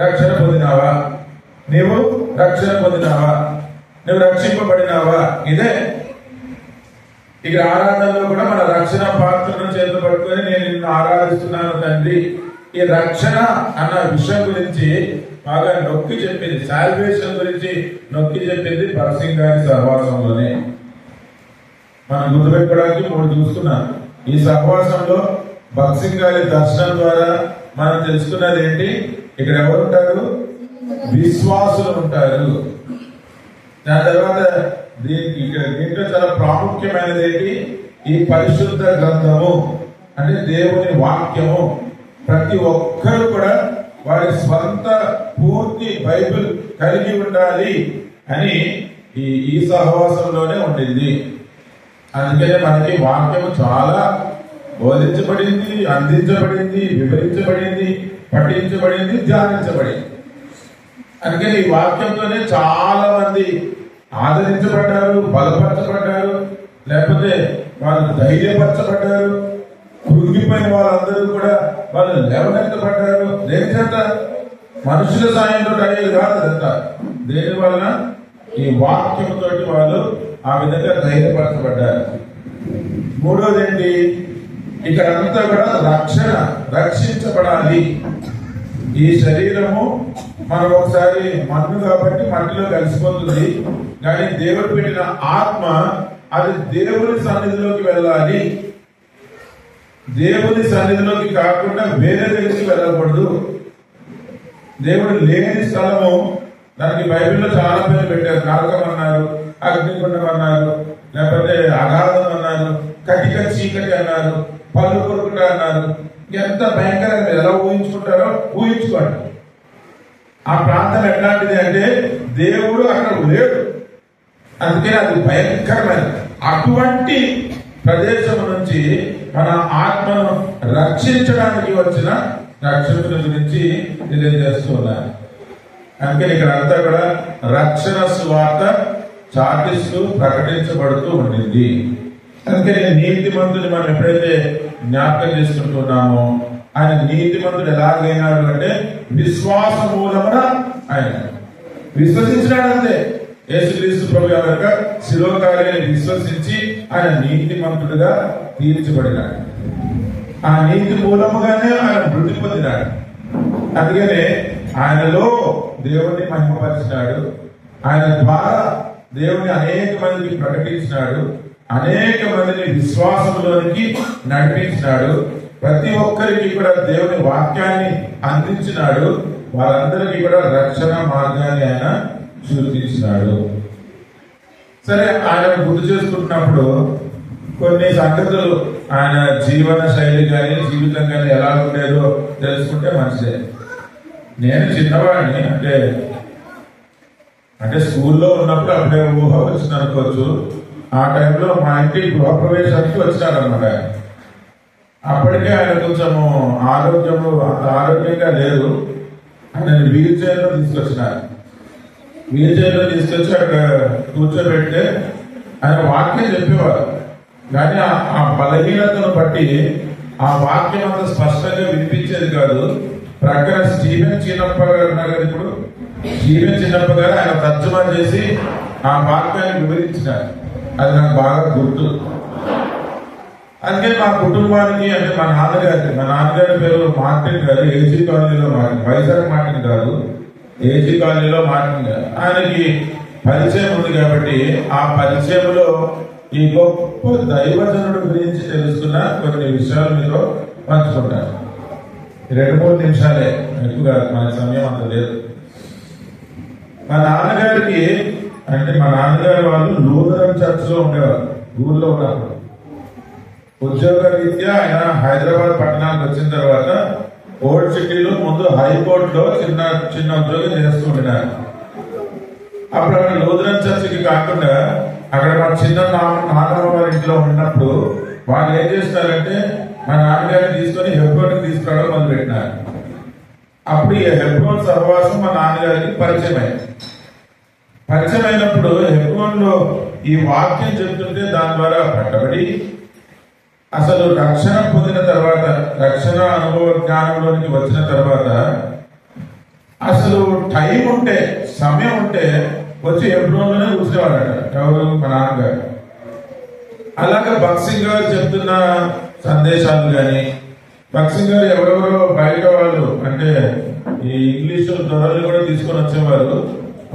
[SPEAKER 3] రక్షణ పొందినావా? నీవు రక్షణ పొందినావా? నువ్వు రక్షింపబడినావా? ఇదే. ఇక్కడ ఆరాధనలో కూడా మన రక్షణ పాత్రను చేతులు పట్టుకొని నేను నిన్ను ఆరాధిస్తున్నాను తండ్రి. ఈ రక్షణ అన్న విషయం గురించి బాగా నొక్కి చెప్పింది, సాల్వేషన్ గురించి నొక్కి చెప్పింది భక్సింగ్ గారి సహవాసంలోనే. మనం గుర్తుపెట్టుకోవడానికి 3 చూస్తున్నాం. ఈ సహవాసంలో భక్సింగ్ గారి దర్శనం ద్వారా మనం తెలుసుకున్నది ఏంటి? ఇక్కడ ఎవరు ఉంటారు? విశ్వాసులు ఉంటారు. దాని తర్వాత దీంట్లో చాలా ప్రాముఖ్యమైనది ఏంటి? ఈ పరిశుద్ధ గ్రంథము అంటే దేవుని వాక్యము. ప్రతి ఒక్కరు కూడా వారి స్వంత పూర్తి బైబిల్ కలిగి ఉండాలి అని ఈ సహవాసంలోనే ఉండింది. అందుకనే మనకి వాక్యము చాలా బోధించబడింది, అందించబడింది, వివరించబడింది, పఠించబడింది, ధ్యానించబడింది. అందుకని ఈ వాక్యంతోనే చాలా మంది ఆదరించబడ్డారు, బలపరచబడ్డారు, లేకపోతే వాళ్ళు ధైర్యపరచబడ్డారు. కృంగిపోయిన వాళ్ళందరూ కూడా వాళ్ళు లేవనెత్తబడ్డారు. దేని చేత? మనుషుల సాయంతో అయ్యేది కాదు అదంతా. దేని వలన? ఈ వాక్యంతో వాళ్ళు ఆ విధంగా ధైర్యపరచబడ్డారు. మూడోది ఏంటి? ఇక్కడ అంతా కూడా రక్షణ, రక్షించబడాలి. ఈ శరీరము మనం ఒకసారి మన్ను కాబట్టి మట్టిలో కలిసిపోతుంది. కానీ దేవుడు పెట్టిన ఆత్మ అది దేవుని సన్నిధిలోకి వెళ్ళాలి. దేవుని సన్నిధిలోకి కాకుండా వేరే దగ్గరికి వెళ్ళకూడదు. దేవుడు లేని స్థలము, దానికి బైబిల్లో చాలా పేర్లు పెట్టారు. నరకం అన్నారు, అగ్నిగుండం అన్నారు, లేకపోతే అగాధం అన్నారు, కటిక చీకటి అన్నారు, పళ్ళు కొరుకుట అన్నారు. ఎంత భయంకరంగా ఎలా ఊహించుకుంటారో ఊహించుకోండి. ఆ ప్రాంతం ఎట్లాంటిది అంటే దేవుడు అక్కడ లేడు, అందుకని అది భయంకరమైనది. అటువంటి ప్రదేశం నుంచి మన ఆత్మను రక్షించడానికి వచ్చిన రక్షకుల గురించి తెలియజేస్తూ ఉన్నారు. అందుకని ఇక్కడ అంతా కూడా రక్షణ సువార్త చాటిస్తూ ప్రకటించబడుతూ ఉండింది. అందుకని నీతిమంతుని మనం ఎప్పుడైతే జ్ఞాపకం చేసుకుంటున్నామో, ఆయన నీతిమంతుడు ఎలాగైనాడు అంటే విశ్వాస మూలమున ఆయన విశ్వసించినాడంతే. యేసుక్రీస్తు ప్రభు యొక్క శిలువ కార్యాన్ని విశ్వసించి ఆయన నీతిమంతుడుగా తీర్చబడినాడు. ఆ నీతి మూలముగానే ఆయన వృద్ధి పొందినాడు. అందుకనే ఆయనలో దేవుణ్ణి మహిమపరిచినాడు. ఆయన ద్వారా దేవుని అనేక మందికి ప్రకటించినాడు. అనేక మందిని విశ్వాసంలోనికి నడిపించినాడు. ప్రతి ఒక్కరికి కూడా దేవుని వాక్యాన్ని అందించినాడు. వారందరికీ కూడా రక్షణ మార్గాన్ని ఆయన సూచించినాడు. సరే, ఆయన గుర్తు చేసుకుంటున్నప్పుడు కొన్ని సంగతులు ఆయన జీవన శైలి కానీ జీవితం కానీ ఎలా ఉండేదో తెలుసుకుంటే మంచిదే. నేను చిన్నవాడిని, అంటే స్కూల్లో ఉన్నప్పుడు అప్పుడే ఊహ వచ్చింది అనుకోవచ్చు. ఆ టైంలో మా ఇంటి గృహప్రవేశానికి వచ్చినారనమాట. అప్పటికే ఆయన కొంచెము అంత ఆరోగ్యంగా లేదు. ఆయన వీల్ చైర్లో తీసుకొచ్చినారు. వీల్ చైర్లో తీసుకొచ్చి అక్కడ కూర్చోబెడితే ఆయన వాక్యం చెప్పేవారు. కానీ ఆ బలహీనతను బట్టి ఆ వాక్యం అంత స్పష్టంగా వినిపించేది కాదు. ప్రక్కన స్టీవెన్ చిన్నప్ప గారు ఉన్నారు కదా, ఇప్పుడు స్టీవెన్ చిన్నప్ప గారు ఆయన తర్జుమా చేసి ఆ వాక్యాన్ని వివరించినారు. అది నాకు బాగా గుర్తు. అందుకే మా కుటుంబానికి, అంటే మా నాన్నగారి పేరు మార్టిన్ గారు, ఏజీ కాలనీలో మార్టిన్, వైజాగ్ మార్టిన్ కాదు, ఏజీ కాలనీలో మార్టిన్ గారు. ఆయనకి పరిచయం ఉంది కాబట్టి ఆ పరిచయంలో ఈ గొప్ప దైవజనుడు గురించి తెలుసుకున్న కొన్ని విషయాలు మీతో పంచుకుంటాను. 2-3 నిమిషాలే, ఎక్కువగా మన సమయం అంత లేదు. మా నాన్నగారు వాళ్ళు లూథరన్ చర్చ్ లో ఉండేవారు. ఊర్లో ఉన్నప్పుడు ఉద్యోగ రీత్యా ఆయన హైదరాబాద్ పట్టణానికి వచ్చిన తర్వాత ఓల్డ్ సిటీలో ముందు హైకోర్టులో చిన్న ఉద్యోగం చేస్తూ ఉండినారు. అప్పుడు అక్కడ లూథరన్ చర్చికి కాకుండా అక్కడ మా చిన్న నాన్నమ్మ వారి ఇంట్లో ఉన్నప్పుడు వాళ్ళు ఏం చేస్తారంటే మా నాన్నగారిని తీసుకొని హెబ్రోన్కి తీసుకురావడం మొదలు పెట్టినారు. అప్పుడు ఈ హెబ్రోన్ సహవాసం మా నాన్నగారికి పరిచయం అయినప్పుడు హెబ్రోన్ లో ఈ వాక్యం చెప్తుంటే దాని ద్వారా పట్టబడి అసలు రక్షణ పొందిన తర్వాత, రక్షణ అనుభవ జ్ఞానంలోనికి వచ్చిన తర్వాత అసలు టైం ఉంటే, సమయం ఉంటే వచ్చి హెబ్రోన్లోనే కూర్చునేవాడట. ఎవరు? మా నాన్నగారు. అలాగే భక్సింగ్ గారు చెప్తున్న సందేశాలు కానీ, భక్సింగ్ గారు ఎవరెవరో బయట వాళ్ళు, అంటే ఈ ఇంగ్లీష్ దొరలు కూడా తీసుకొని వచ్చేవారు.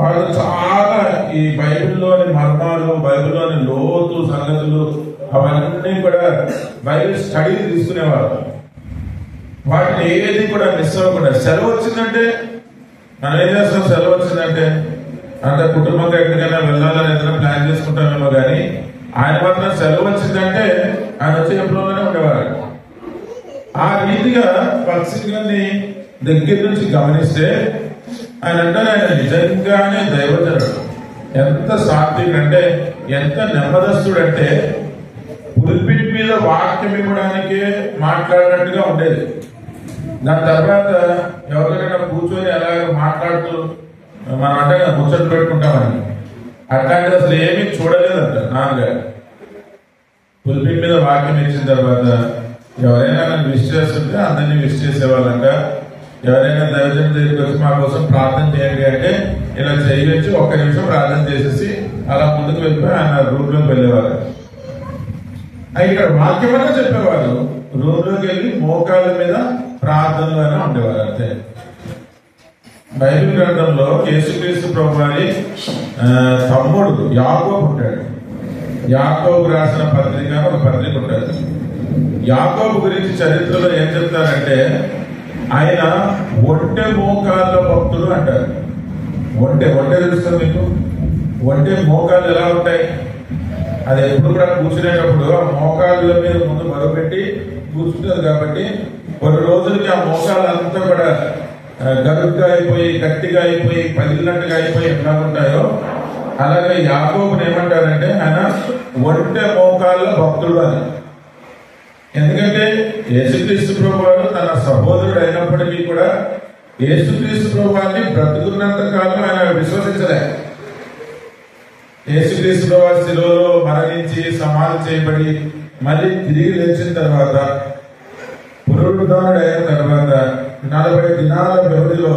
[SPEAKER 3] వాళ్ళు చాలా ఈ బైబిల్లోని మర్మాలు, బైబిల్లోని లోతు సంగతులు అవన్నీ కూడా బైబిల్ స్టడీ తీసుకునేవారు. వాటిని ఏది కూడా మిస్ అవ్వకుండా, సెలవు వచ్చిందంటే మనం ఏం చేస్తాం, సెలవు వచ్చిందంటే అంత కుటుంబంగా ఎక్కడికైనా వెళ్ళాలని ఏదైనా ప్లాన్ చేసుకుంటామేమో కానీ ఆయన మాత్రం సెలవు వచ్చిందంటే ఆయన వచ్చి ఎప్పుడోనే ఉండేవారు. ఆ రీతిగా భక్సింగ్ గారిని దగ్గర నుంచి గమనిస్తే ఆయన నిజంగానే దైవజనుడు. ఎంత సాత్వికుడు అంటే, ఎంత నెమ్మదస్తుడు అంటే పుల్పిట్ మీద వాక్యం ఇవ్వడానికే మాట్లాడినట్టుగా ఉండేది. దాని తర్వాత ఎవరికైనా కూర్చొని అలాగే మాట్లాడుతూ మనం అంటే ముచ్చట్లు పెట్టుకుంటామని, అట్లాంటిది అసలు ఏమీ చూడలేదంట నాన్నగారు. పుల్పిట్ మీద వాక్యం ఇచ్చిన తర్వాత ఎవరైనా నన్ను విష్ చేస్తుంటే అందరినీ విష్ చేసేవాళ్ళంట. ఎవరైనా దైవజనం దగ్గరికి వచ్చి మా కోసం ప్రార్థన చేయండి అంటే ఇలా చేయొచ్చు, 1 నిమిషం ప్రార్థన చేసేసి అలా ముందుకు వెళ్ళిపోయి ఆయన రూమ్ లోకి వెళ్ళేవారు. ఇక్కడ వాక్యం అన్నా చెప్పేవారు, రూమ్ లోకి వెళ్ళి మోకాళ్ళ మీద ప్రార్థనలు అయినా ఉండేవారు అంతే. బైబిల్ గ్రంథంలో యేసుక్రీస్తు ప్రభువారి తమ్ముడు యాకోబు ఉంటాడు. యాకోబు రాసిన పత్రిక, ఒక పత్రిక ఉంటుంది. యాకోబు గురించి చరిత్రలో ఏం చెప్తారంటే ఆయన ఒంటె మోకాళ్ళ భక్తుడు అంటారు. ఒంటె తెలుస్తుంది మీకు? ఒంటె మోకాళ్ళు ఎలా ఉంటాయి? అది ఎప్పుడు కూడా కూర్చునేటప్పుడు ఆ మోకాళ్ళ మీద ముందు బరువు పెట్టి కూర్చుంటుంది కాబట్టి కొన్ని రోజులకి ఆ మోకాళ్ళు అంతా కూడా గరుగ్గా అయిపోయి, గట్టిగా అయిపోయి, పగిలినట్టుగా అయిపోయి ఎట్లా ఉంటాయో అలాగే యాకోబుని ఏమంటారంటే ఆయన ఒంటె మోకాళ్ళ భక్తుడు అని. ఎందుకంటే యేసుక్రీస్తు ప్రభువారు తన సహోదరుడు అయినప్పటికీ కూడా యేసుక్రీస్తు ప్రభువారిని బ్రతుకున్నంత కాలం ఆయన విశ్వసించలే. యేసుక్రీస్తు ప్రభువారు శిలువలో మరణించి సమాధి చేయబడి మళ్ళీ తిరిగి లేచిన తర్వాత, పునరుద్ధరణుడు అయిన తర్వాత 40 దినాల వ్యవధిలో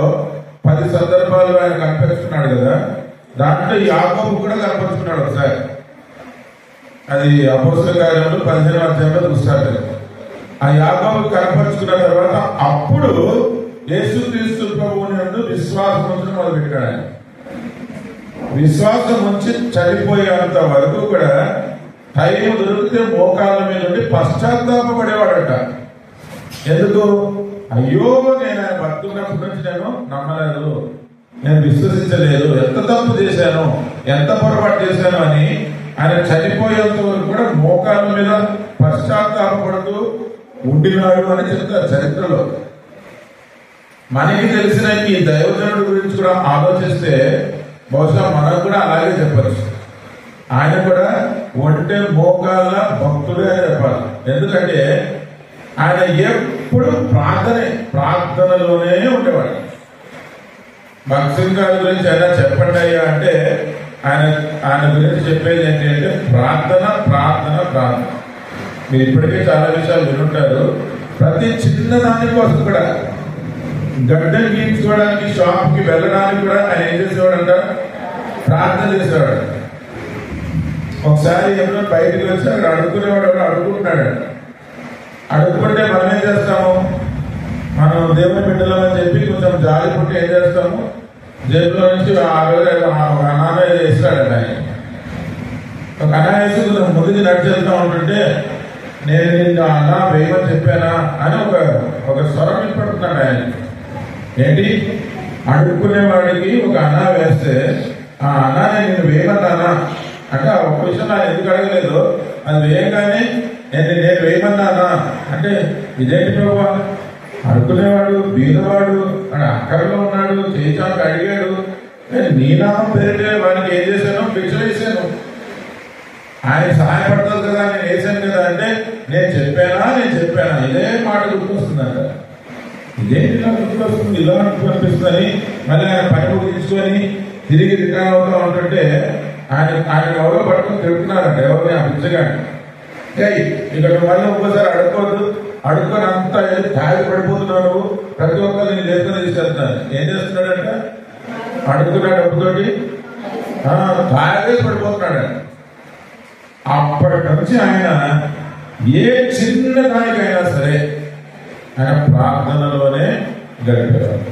[SPEAKER 3] 10 సందర్భాలు ఆయన కనిపిస్తున్నాడు కదా. దాంట్లో యాకోబు కూడా కనపరుచుకున్నాడు ఒకసారి. అది అపోస్తల కార్యములు 15వ అధ్యాయంలో చూస్తారు. ఆ యాకోబు కనపరుచుకున్న తర్వాత అప్పుడు యేసుక్రీస్తు ప్రభువుని యందు విశ్వాసం ఉంచడం మొదలుపెట్టాడు ఆయన. విశ్వాసం ఉంచి చనిపోయేంత వరకు కూడా టైం దొరికితే మోకాళ్ళ మీద ఉండి పశ్చాత్తాపడేవాడట. ఎందుకు? అయ్యో, నేను ఆయన బతుకున్నప్పటి నుంచి నేను నమ్మలేదు, నేను విశ్వసించలేదు, ఎంత తప్పు చేశాను, ఎంత పొరపాటు చేశాను అని ఆయన చనిపోయేంత వరకు కూడా మోకాళ్ళ మీద పశ్చాత్తాపడుతూ ఉండినాడు అని చెప్తారు చరిత్రలో. మనకి తెలిసిన ఈ దైవజనుడి గురించి కూడా ఆలోచిస్తే బహుశా మనం కూడా అలాగే చెప్పచ్చు. ఆయన కూడా ఒంటె మోకాళ్ళ భక్తుడే అని చెప్పాలి. ఎందుకంటే ఆయన ఎప్పుడు ప్రార్థనలోనే ఉండేవాడు. భక్త్ సింగ్ గారి గురించి అయినా చెప్పండి అయ్యా అంటే ఆయన గురించి చెప్పేది ఏంటి అంటే ప్రార్థన ప్రార్థన ప్రార్థన. మీరు ఇప్పటికే చాలా విషయాలు వినుంటారు. ప్రతి చిన్న దాని కోసం కూడా గడ్డలు గీయించుకోవడానికి, షాప్కి వెళ్ళడానికి కూడా ఆయన ఏం చేసేవాడంట? ప్రార్థన చేసేవాడు. ఒకసారి ఎవరో బయటకు వచ్చి అక్కడ అడుక్కునేవాడు, అడుక్కుంటున్నాడు. అడుక్కుంటే మనం ఏం చేస్తాము? మనం దేవుని బిడ్డలని చెప్పి కొంచెం జాలి పుట్టి ఏం చేస్తాము? జేబులో నుంచి ఒక అనాథ వేస్తాడంట ఆయన. ఒక అనాథ ముందుకు నడిచేస్తా ఉంటుంటే నేను నిన్ను అన్నా వేయమని చెప్పానా అని ఒక స్వరం వినపడుతున్నాడు ఆయన. ఏంటి? అడుక్కునేవాడికి ఒక అన్నా వేస్తే ఆ అన్నా నేను వేయమన్నానా అంటే ఒక విషయం నాకు ఎందుకు అడగలేదు, అది వేయగానే నేను వేయమన్నానా అంటే ఇదేంటి ప్రభు, అడుక్కునేవాడు బీదవాడు అని అక్కడలో ఉన్నాడు, చేశాక అడిగాడు, నేను నీ నామం పేరిటే వాడికి ఏం చేశాను? భిక్ష వేసాను. ఆయన సహాయపడతారు కదా, నేను వేసాను కదా అంటే నేను చెప్పానా ఇదే మాట గుర్తొస్తుందంట. ఇదేంటి ఇలా గుర్తొస్తుంది, ఇలా అనిపిస్తుందని మళ్ళీ ఆయన పని ముగించుకొని తిరిగి రిటర్న్ అవుతా ఉంటుంటే ఆయన ఎవరో పట్టుకొని తిరుగుతున్నారంట. ఎవరిని? ఆ బిచ్చగాని. ఇక్కడ మళ్ళీ ఒక్కోసారి అడుక్కొని అంతా తాగి పడిపోతున్నాడు, ప్రతి ఒక్కరు నేను లేకుండా తీసుకెళ్తున్నాను. ఏం చేస్తున్నాడంట? అడుగుతున్నాడు డబ్బుతోటి తాగేసి పడిపోతున్నాడు. అప్పటి నుంచి ఆయన ఏ చిన్న దానికైనా సరే ఆయన ప్రార్థనలోనే గడిపేవాడు.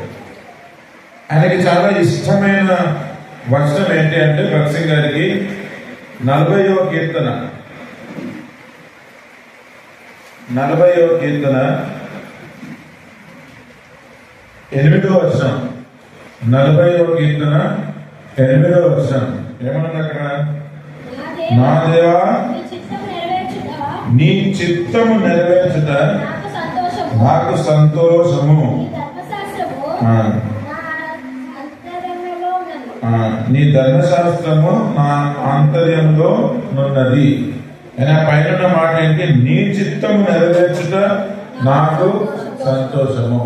[SPEAKER 3] ఆయనకి చాలా ఇష్టమైన వచనం ఏంటి అంటే భక్త్ సింగ్ గారికి 40వ కీర్తన 8వ వచనం. 40వ కీర్తన 8వ వచనం ఏమన్నా అక్కడ? నా దేవా, నీ చిత్తము నెరవేర్చుట నాకు సంతోషము, నీ ధర్మశాస్త్రము నా ఆంతర్యంలో ఉన్నది. ఆయన పైన మాట ఏంటి? నీ చిత్తము నెరవేర్చుట నాకు సంతోషము.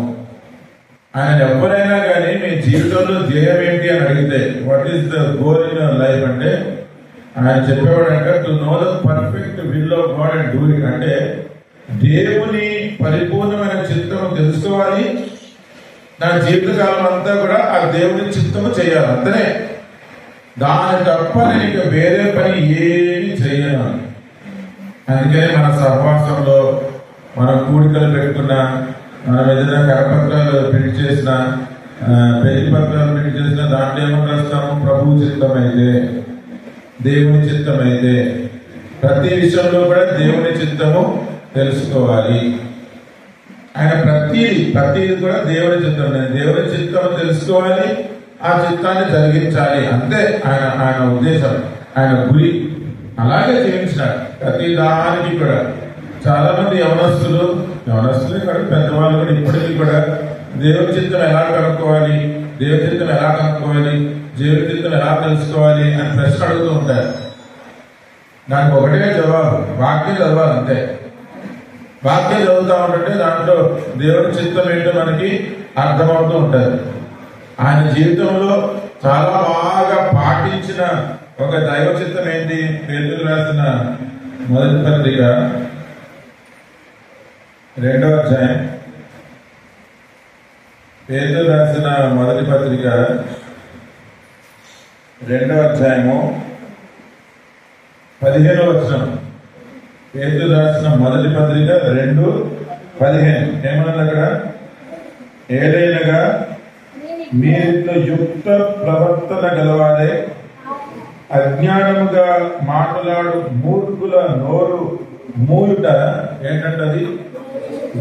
[SPEAKER 3] ఆయన ఎవరైనా కానీ మీ జీవితంలో ధ్యేయం ఏంటి అని అడిగితే what is the goal in your life అంటే ఆయన చెప్పేవాడంటే to know the perfect will of God and do it. అంటే దేవుని పరిపూర్ణమైన చిత్తము తెలుసుకోవాలి, నా జీవితకాలం అంతా కూడా ఆ దేవుని చిత్తము చేయాలి, అంతనే. దాని తప్ప నేను ఇక వేరే పని ఏమి చేయను. అందుకనే మన సహవాసంలో మనం కూడికలు పెట్టుకున్నా, మనం ఏదైనా కరపత్రాలు ప్రింట్ చేసిన, పెళ్లి పత్రాలు ప్రింట్ చేసిన దాంట్లో ఏమని రాస్తాము? ప్రభు చిత్తమైతే, దేవుని చిత్తమైతే. ప్రతి విషయంలో కూడా దేవుని చిత్తము తెలుసుకోవాలి. ఆయన ప్రతిది కూడా దేవుని చిత్తం. దేవుని చిత్తము తెలుసుకోవాలి, ఆ చిత్తాన్ని జరిగించాలి, అంతే ఆయన ఉద్దేశం, ఆయన గురి. అలాగే జీవించినాడు ప్రతి దానికి కూడా. చాలా మంది యవనస్తులే కాదు, పెద్దవాళ్ళు కూడా ఇప్పటికీ కూడా దేవుని చిత్తం ఎలా కనుక్కోవాలి, దేవుని చిత్తం ఎలా తెలుసుకోవాలి అని ప్రశ్న అడుగుతూ ఉంటారు. దానికి ఒకటే జవాబు, వాక్యం చదవాలి, అంతే. వాక్యం చదువుతా ఉంటుంటే దాంట్లో దేవుని చిత్తం ఏంటో మనకి అర్థమవుతూ ఉంటుంది. ఆయన జీవితంలో చాలా బాగా పాటించిన ఒక దైవ చిత్తం ఏంటి? పేతురు రాసిన మొదటి పత్రిక 2వ అధ్యాయం. పేతురు రాసిన మొదటి పత్రిక 2వ అధ్యాయము 15వ వచనం. పేతురు రాసిన మొదటి పత్రిక 2:15. 15 ఏమన్నది అక్కడ? ఏదైనగా మీరు యుక్త ప్రవర్తన గలవారే, అజ్ఞానముగా మాట్లాడు మూర్ఖుల నోరు మూయుట ఏంటంటది?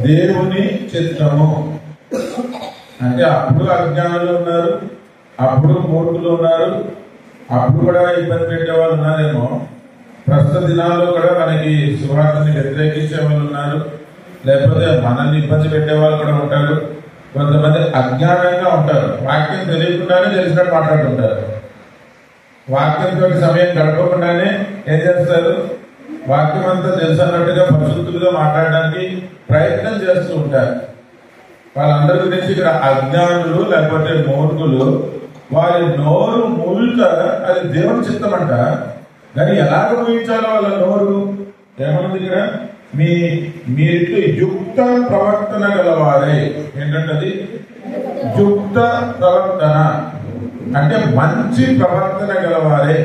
[SPEAKER 3] దేవుని చిత్తము. అంటే అప్పుడు అజ్ఞానులు ఉన్నారు, అప్పుడు మూర్ఖులు ఉన్నారు, అప్పుడు కూడా ఇబ్బంది పెట్టే వాళ్ళు ఉన్నారేమో. ప్రస్తుత దినాల్లో కూడా మనకి సువార్తని వ్యతిరేకించే వాళ్ళు ఉన్నారు, లేకపోతే మనల్ని ఇబ్బంది పెట్టే వాళ్ళు కూడా ఉంటారు. కొంతమంది అజ్ఞానంగా ఉంటారు, వాక్యం తెలియకుండానే తెలిసినట్టు మాట్లాడుతుంటారు. వాక్యంతో సమయం గడపకుండానే ఏం చేస్తారు? వాక్యం అంతా తెలుసన్నట్టుగా పరిశుద్ధులుగా మాట్లాడడానికి ప్రయత్నం చేస్తూ ఉంటారు. వాళ్ళందరి గురించి ఇక్కడ అజ్ఞానులు లేకపోతే మూర్ఖులు, వారి నోరు మూయుట అది దేవుని చిత్తం అంట. కానీ ఎలాగ మూయించాలో వాళ్ళ నోరు? ఏమన్నది ఇక్కడ? మీరు యుక్త ప్రవర్తన గలవారే. ఏంటంటే యుక్త ప్రవర్తన అంటే మంచి ప్రవర్తన గలవారే.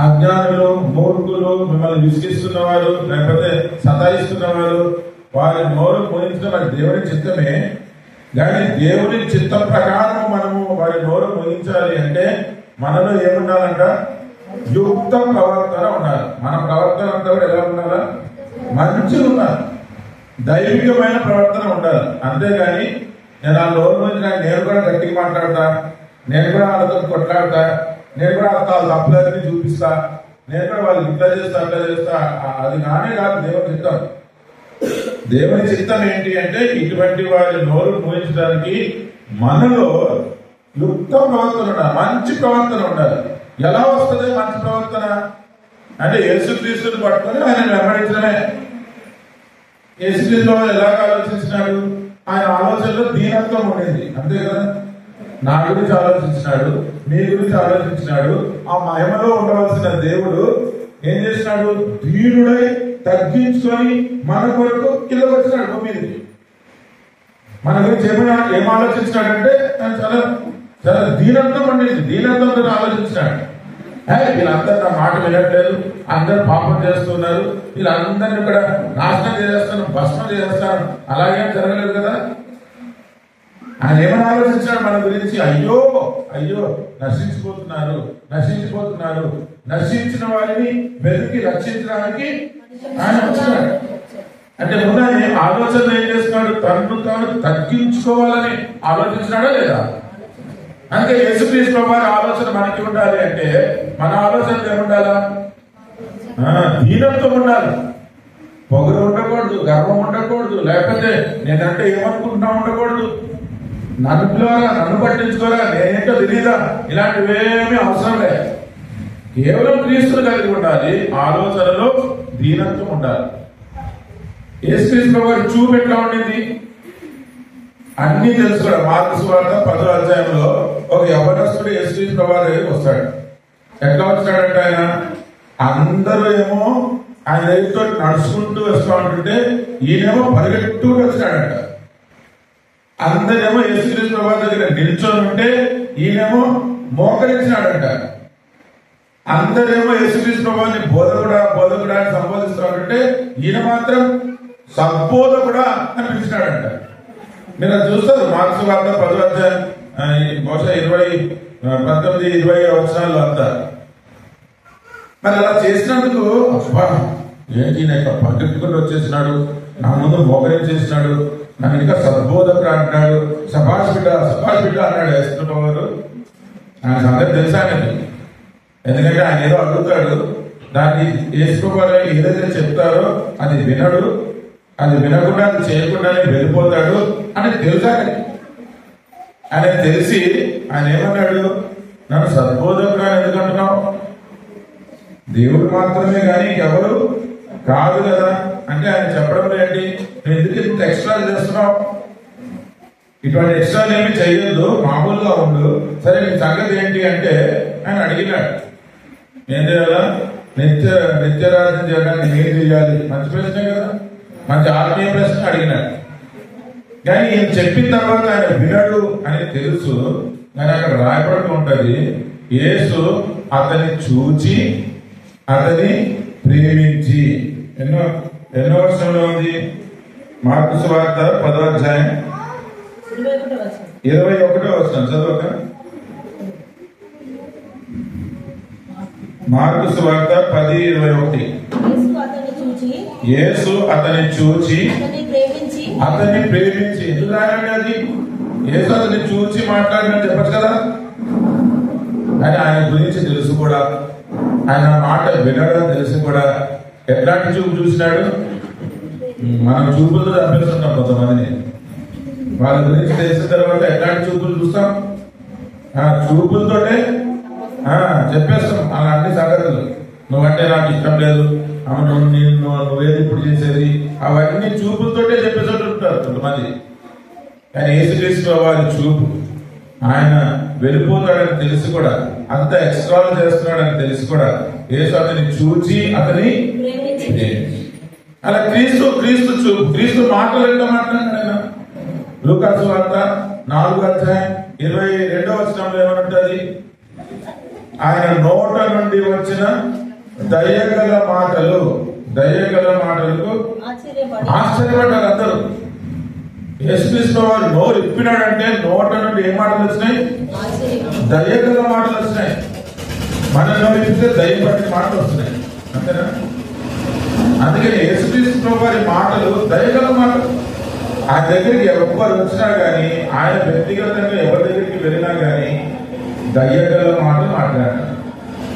[SPEAKER 3] అజ్ఞానులు, మూర్ఖులు, మిమ్మల్ని విసిగిస్తున్నవారు లేకపోతే సతాయిస్తున్నవారు, వారి నోరు మూయించడం అది దేవుని చిత్తమే. కానీ దేవుని చిత్త ప్రకారం మనము వారి నోరు మూయించాలి అంటే మనలో ఏముండాలంట? యుక్త ప్రవర్తన ఉండాలి. మన ప్రవర్తన అంతా కూడా ఎలా ఉండాలా? మంచిగా ఉండాలి, దైవికమైన ప్రవర్తన ఉండాలి. అంతేగాని నేను ఆ నోరు నుంచి నేను కూడా గట్టిగా మాట్లాడతా, నేను కూడా వాళ్ళతో కొట్లాడతా, నేను కూడా వాళ్ళ తప్పులన్నీ చూపిస్తా, నేను కూడా వాళ్ళు ఇట్లా చేస్తా అట్లా చేస్తా, అది నానే కాదు దేవుని చిత్తం. దేవుని చిత్తం ఏంటి అంటే ఇటువంటి వారి నోరు మూయించడానికి మనలో యుక్త ప్రవర్తన ఉండాలి, మంచి ప్రవర్తన ఉండాలి. ఎలా వస్తుంది మంచి ప్రవర్తన అంటే యేసుక్రీస్తుని పట్టుకొని ఆయన వెంబడించడమే. యేసుక్రీస్తు ఎలాగ ఆలోచించినాడు? ఆయన ఆలోచనలో దీనత్వం ఉండేది, అంతే కదా. నా గురించి ఆలోచించినాడు, మీ గురించి ఆలోచించినాడు. ఆ మహిమలో ఉండవలసిన దేవుడు ఏం చేసినాడు? దీనుడై తగ్గించుకొని మన కొరకు కింద వచ్చినాడు భూమికి. మన గురించి ఏం ఆలోచించినాడంటే ఆయన చాలా చాలా దీనంతం ఉండేది, దీనంతంతో ఆలోచించినాడు. వీళ్ళందరూ నా మాట వినట్లేదు, అందరూ పాపం చేస్తున్నారు, వీళ్ళందరినీ కూడా నాశనం చేసేస్తాను, భస్మం చేసేస్తాను. అలాగేం జరగలేదు కదా. ఆయన ఏమని ఆలోచించాడు మన గురించి? అయ్యో అయ్యో నశించిపోతున్నారు, నశించిపోతున్నారు, నశించిన వారిని వెతికి రక్షించడానికి ఆయన వచ్చినాడు. అంటే ముందు ఆలోచన ఏం చేస్తున్నాడు? తను తాను తగ్గించుకోవాలని ఆలోచించినాడా లేదా? అంటే యేసుక్రీస్తు వారి ఆలోచన మనకి ఉండాలి అంటే మన ఆలోచన ఏముండాలా? దీనత్వం ఉండాలి, పొగరు ఉండకూడదు, గర్వం ఉండకూడదు, లేకపోతే నేనంటే ఏమనుకుంటున్నా ఉండకూడదు, నన్ను పట్టించుకోరా, నేనేంటో తెలీదా, ఇలాంటివేమీ అవసరం లేదు. కేవలం క్రీస్తులు కలిగి ఉండాలి, ఆలోచనలో దీనత్వం ఉండాలి. యేసుక్రీస్తు వారి చూపు ఎట్లా ఉండేది? అన్ని తెలుసుకోవడం. మార్కు సువార్త 10వ అధ్యాయంలో ఒక యవ్వనస్తుడు యేసుక్రీస్తు వారి దగ్గరికి వస్తాడు. ఎట్లా వచ్చాడంటే ఆయన అందరూ ఏమో ఆయన దగ్గరతో నడుచుకుంటూ వస్తూ ఉంటుంటే ఈయనేమో పరిగెట్టుకుంటూ వచ్చినాడంట. అందరేమో యేసుక్రీస్తు వారి దగ్గర నిల్చొని ఉంటే ఈయనేమో మోకరించినాడంట. అందరేమో యేసుక్రీస్తు వారిని బోధకుడా బోధకుడా అని సంబోధిస్తూ ఉంటే ఈయన మాత్రం సద్బోధకుడా అని పిలిచినాడంట. మీరు చూస్తారు మార్క్స్ వార్త 10వ అధ్యాయం బహుశా 19-20 వచనాల్లో అంతా. మరి అలా చేసినందుకు ఏంటి పరిగెట్టుకుంటూ వచ్చేసినాడు, నా ముందు మోకరించేసినాడు, నన్ను ఇంకా సద్బోధకుడు అంటున్నాడు, సభాష్ బిడ్డ అన్నాడు యేసుక్రీస్తు వారు. ఆయన సంగతి తెలుసా అండి? ఎందుకంటే ఆయన ఏదో అడుగుతాడు, దాన్ని యేసుక్రీస్తు వారు ఏదైతే చెప్తారో అది వినడు, అది వినకుండా అది చేయకుండానే వెళ్ళిపోతాడు అని తెలుసా. ఆయన తెలిసి ఆయన ఏమన్నాడు? నన్ను సద్బోధకుడు ఎందుకంటున్నావు? దేవుడు మాత్రమే కానీ ఎవరు కాదు కదా అంటే ఆయన చెప్పడం ఏంటి? నువ్వు ఎందుకు ఇంత ఎక్స్ట్రా చేస్తున్నావు? ఇటువంటి ఎక్స్ట్రాలు ఏమి చేయొద్దు, మామూలుగా ఉండు. సరే నీ సంగతి ఏంటి అంటే ఆయన అడిగినాడు, ఏం చేయాలా? నిత్యరాజన చేయడానికి ఏం చేయాలి? మంచి ప్రశ్నే కదా, మంచి ఆత్మీయ ప్రశ్న అడిగినాడు. కానీ ఈయన చెప్పిన తర్వాత ఆయన వినడు అని తెలుసు. కానీ అక్కడ రాయబడుతూ ఉంటది, యేసు అతన్ని చూచి అతని ప్రేమించి. ఎన్నో వర్షంలో ఉంది? మార్కు సువార్త 10వ అధ్యాయం 21వ వచనం చదవక. మార్కు సువార్త 10:21. యేసు అతన్ని చూచి అతన్ని ప్రేమించి. ఎందుకు రాయండి అది? యేసు అతన్ని చూచి మాట్లాడినని చెప్పచ్చు కదా. అని ఆయన గురించి తెలుసు కూడా, ఆయన మాట వినడం తెలుసు కూడా. ఎట్లాంటి చూపు చూసినాడు? మనం చూపులతో చంపేస్తున్నాం కొంతమందిని. వాళ్ళ గురించి తెలిసిన తర్వాత ఎట్లాంటి చూపులు చూస్తాం? చూపులతోనే చెప్పేస్తాం అలా అన్ని సంగతులు. నువ్వంటే నాకు ఇష్టం లేదు, నువ్వేది ఇప్పుడు చేసేది, అవన్నీ చూపులతోటే చెప్పేసట్టు ఉంటారు కొంతమంది. కానీ యేసుక్రీస్తు వారి చూపు, ఆయన వెళ్ళిపోతాడని తెలిసి కూడా, అంత ఎక్స్ట్రా చేస్తున్నాడని తెలిసి కూడా యేసు అతన్ని చూచి అతని అలా క్రీస్తు చూపు, క్రీస్తు మాటలు ఎట్లా మాట్లాడాడు ఆయన? లూకాసు వార్త 4వ అధ్యాయం 22వ వచనంలో ఏమనుంటది? ఆయన నోట నుండి వచ్చిన దయగల మాటలకు ఆశ్చర్యపడ్డారు అందరూ. యేసుక్రీస్తు వారు నోరు ఇప్పినాడంటే నోట నుండి ఏ మాటలు వచ్చినాయి? దయగల మాటలు వచ్చినాయి. మన నోరు ఇప్పితే దయపడిన మాటలు వస్తున్నాయి, అంతేనా? అందుకని యేసుక్రీస్తు వారి మాటలు దయగల మాటలు. ఆయన దగ్గరికి ఎవరు వచ్చినా గానీ, ఆయన వ్యక్తిగతంగా ఎవరి దగ్గరికి వెళ్ళినా గానీ దయగల మాటలు మాట్లాడారు.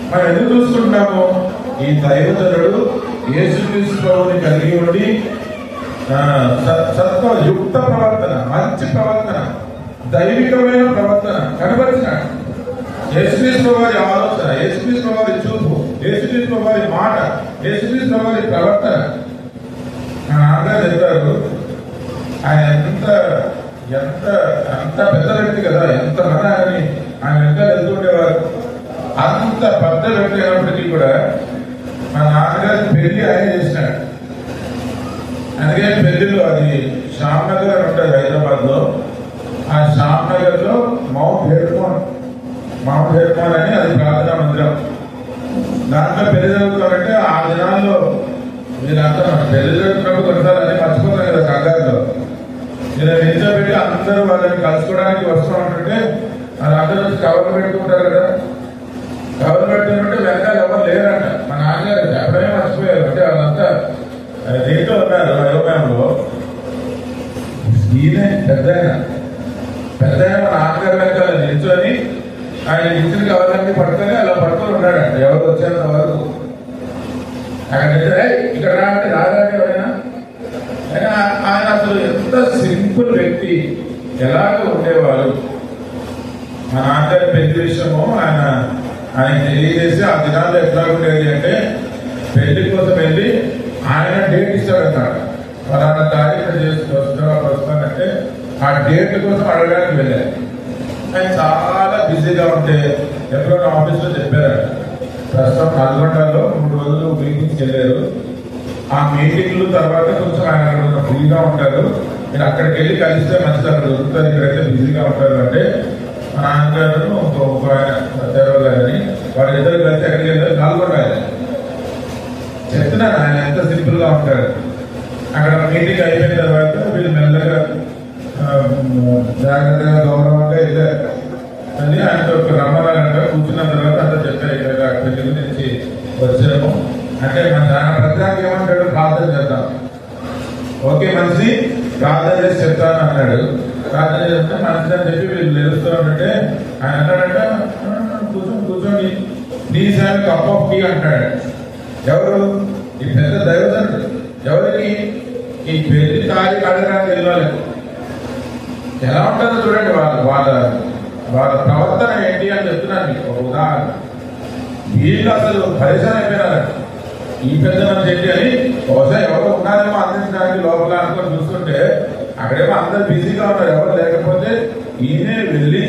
[SPEAKER 3] మనం ఎందుకు చూసుకుంటున్నాము? ఈ దైవజనుడు యేసుక్రీస్తు ప్రభువుని కలిగి ఉండి సత్వయుక్త ప్రవర్తన, మంచి ప్రవర్తన, దైవికమైన ప్రవర్తన కనబరిచినాడు. యేసుక్రీస్తు వారి ఆలోచన, యేసుక్రీస్తు వారి చూపు, యేసుక్రీస్తు వారి మాట, యేసుక్రీస్తు వారి ప్రవర్తన. నాన్నగారు చెప్పారు, ఆయన ఎంత పెద్ద వ్యక్తి కదా, ఎంతమంది ఆయన వెంట వెళ్తుండేవారు. అంత పెద్ద వ్యక్తి అయినప్పటికీ కూడా మా నాన్నగారి పెళ్లి ఆయన చేసినాడు. అందుకే పెళ్లిలో అది శ్యామ్ నగర్ అని ఉంటుంది హైదరాబాద్ లో. ఆ శ్యామ్ నగర్ లో మౌంట్ హెర్మోన్ అని అది ప్రార్థనా మందిరం. దాంట్లో పెళ్లి జరుగుతామంటే ఆ దినాల్లో మీరంతా పెళ్లి జరుగుతున్నప్పుడు కొన్నిసార్లు అన్ని మర్చిపోతాం కదా కంగారులో. నేను నిల్చోబెట్టి అందరూ వాళ్ళని కలుసుకోవడానికి వస్తూ ఉంటుంటే వాళ్ళందరూ వచ్చి కవర్లు పెట్టుకుంటారు కదా. కవర్లు పెట్టుకుంటే వెనకాల ఎవరు లేరంట. మా నాన్నగారు చెప్పడమే మర్చిపోయారు. అంటే వాళ్ళంతా దీంట్లో ఉన్నారు యోగంలో. ఈయన పెద్ద మా నాన్నగారి వెనకాల నిల్చొని ఆయన ఇచ్చిన కవర్లన్నీ పట్టుకొని అలా పట్టుకొని ఉన్నాడంట ఎవరు వచ్చేంత వరకు. అక్కడ ఇక్కడ రాంటే రాదంటే ఎవరైనా. ఆయన అసలు ఎంత సింపుల్ వ్యక్తి, ఎలాగ ఉండేవారు. మా నాన్నగారి పెళ్లి విషయము ఆయన తెలియజేసి ఆ దినాల్లో ఎట్లా ఉండేది అంటే, పెళ్లి కోసం వెళ్ళి ఆయన డేట్ ఇస్తాడన్నమాట. ఫలానా తారీఖు వస్తానంటే ఆ డేట్ కోసం అడగడానికి వెళ్ళారు. ఆయన చాలా బిజీగా ఉంటే ఎప్పుడో ఆఫీస్లో చెప్పారు, ప్రస్తుతం నల్గొండలో 3 రోజులు మీటింగ్స్కి వెళ్ళారు. ఆ మీటింగ్లు తర్వాత కొంచెం ఆయన ఫ్రీగా ఉంటారు, మీరు అక్కడికి వెళ్ళి కలిస్తే మంచిది, అక్కడ దొరుకుతారు, ఇక్కడైతే బిజీగా ఉంటారు అంటే మా నాన్నగారు ఒక ఆయన తెరవగారని వాళ్ళిద్దరు కలిసి ఎక్కడికి వెళ్ళారు? నల్గొండ. చెప్తున్నాను ఆయన ఎంత సింపుల్ గా ఉంటారు. అక్కడ మీటింగ్ అయిపోయిన తర్వాత వీళ్ళు మెల్లగా జాగ్రత్తగా గౌరవంగా వెళ్ళారు. అని ఆయనతో రమ్మన్నారంట. కూర్చున్న తర్వాత అంతా చెప్పారు, ఇక్కడ పెళ్లి గురించి వచ్చాము అంటే మన ప్రధానికి ఏమంటాడు? ప్రార్థన చేద్దాం. ఓకే మంచిది, ప్రార్థన చేసి చెప్తాను అన్నాడు. ప్రార్థన చేస్తే మంచిదని చెప్పి వీళ్ళు తెలుస్తూ ఉంటే ఆయన అన్నాడంట, కూర్చోండి please have cup of tea అంటాడు. ఎవరు? ఈ పెద్ద దైవజనుడు. ఎవరికి? ఈ పెళ్లి తారీఖు అడగడానికి వెళ్ళాలి. ఎలా ఉంటుందో చూడండి వాళ్ళ ప్రవర్తన ఏంటి అని చెప్తున్నాను మీకు ఒక ఉదాహరణ. వీళ్ళు అసలు పరిచయం అయిపోయినారు. ఈ పెద్ద మనిషి ఏంటి అని బహుశా ఎవరో ఉన్నారేమో అందించడానికి లోపల అనుకొని చూస్తుంటే అక్కడేమో అందరు బిజీగా ఉన్నారు. ఎవరు లేకపోతే ఈయనే వెళ్ళి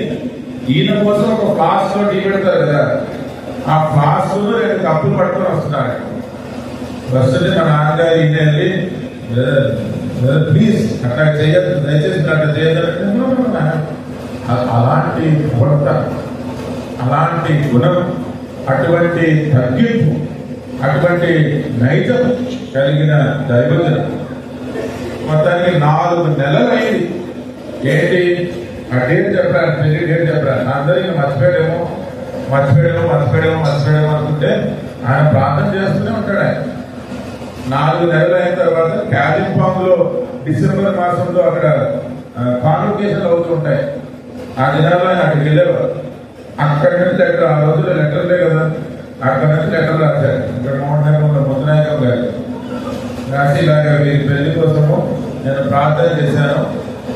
[SPEAKER 3] ఈయన కోసం ఒక ఫ్లాస్క్ లో టీ పెడతారు కదా, ఆ ఫ్లాస్క్ లో 2 కప్పులు పట్టుకొని వస్తున్నారు. వస్తుంటే మా నాన్నగారు ఈయన వెళ్ళి ప్లీజ్ అట్లా చేయద్దు, దయచేసి అట్లా చేయద్దు. అలాంటి కొరత, అలాంటి గుణం, అటువంటి తగ్గింపు, అటువంటి నైజం కలిగిన దైవజనం. మొత్తానికి 4 నెలలు అయింది. ఏంటి ఆ డేట్ చెప్పారు, పెళ్లి డేట్ చెప్పారు. అందరికీ మర్చిపోయాడేమో అనుకుంటే ఆయన ప్రార్థన చేస్తూనే ఉంటాడు. ఆయన 4 నెలలు అయిన తర్వాత కాలింపాంగ్ లో డిసెంబర్ మాసంలో అక్కడ కాన్వకేషన్లు అవుతూ ఉంటాయి. ఆ దినాల్లో ఆయన అక్కడికి వెళ్ళేవారు. అక్కడి నుంచి లెటర్, ఆ రోజుల్లో లెటర్లే కదా, అక్కడి నుంచి లెటర్ రాశారు. ఇక్కడ ముద్దనాయకం గారు రాసి ఇలాగా వీరి పెళ్లి కోసము నేను ప్రార్థన చేశాను.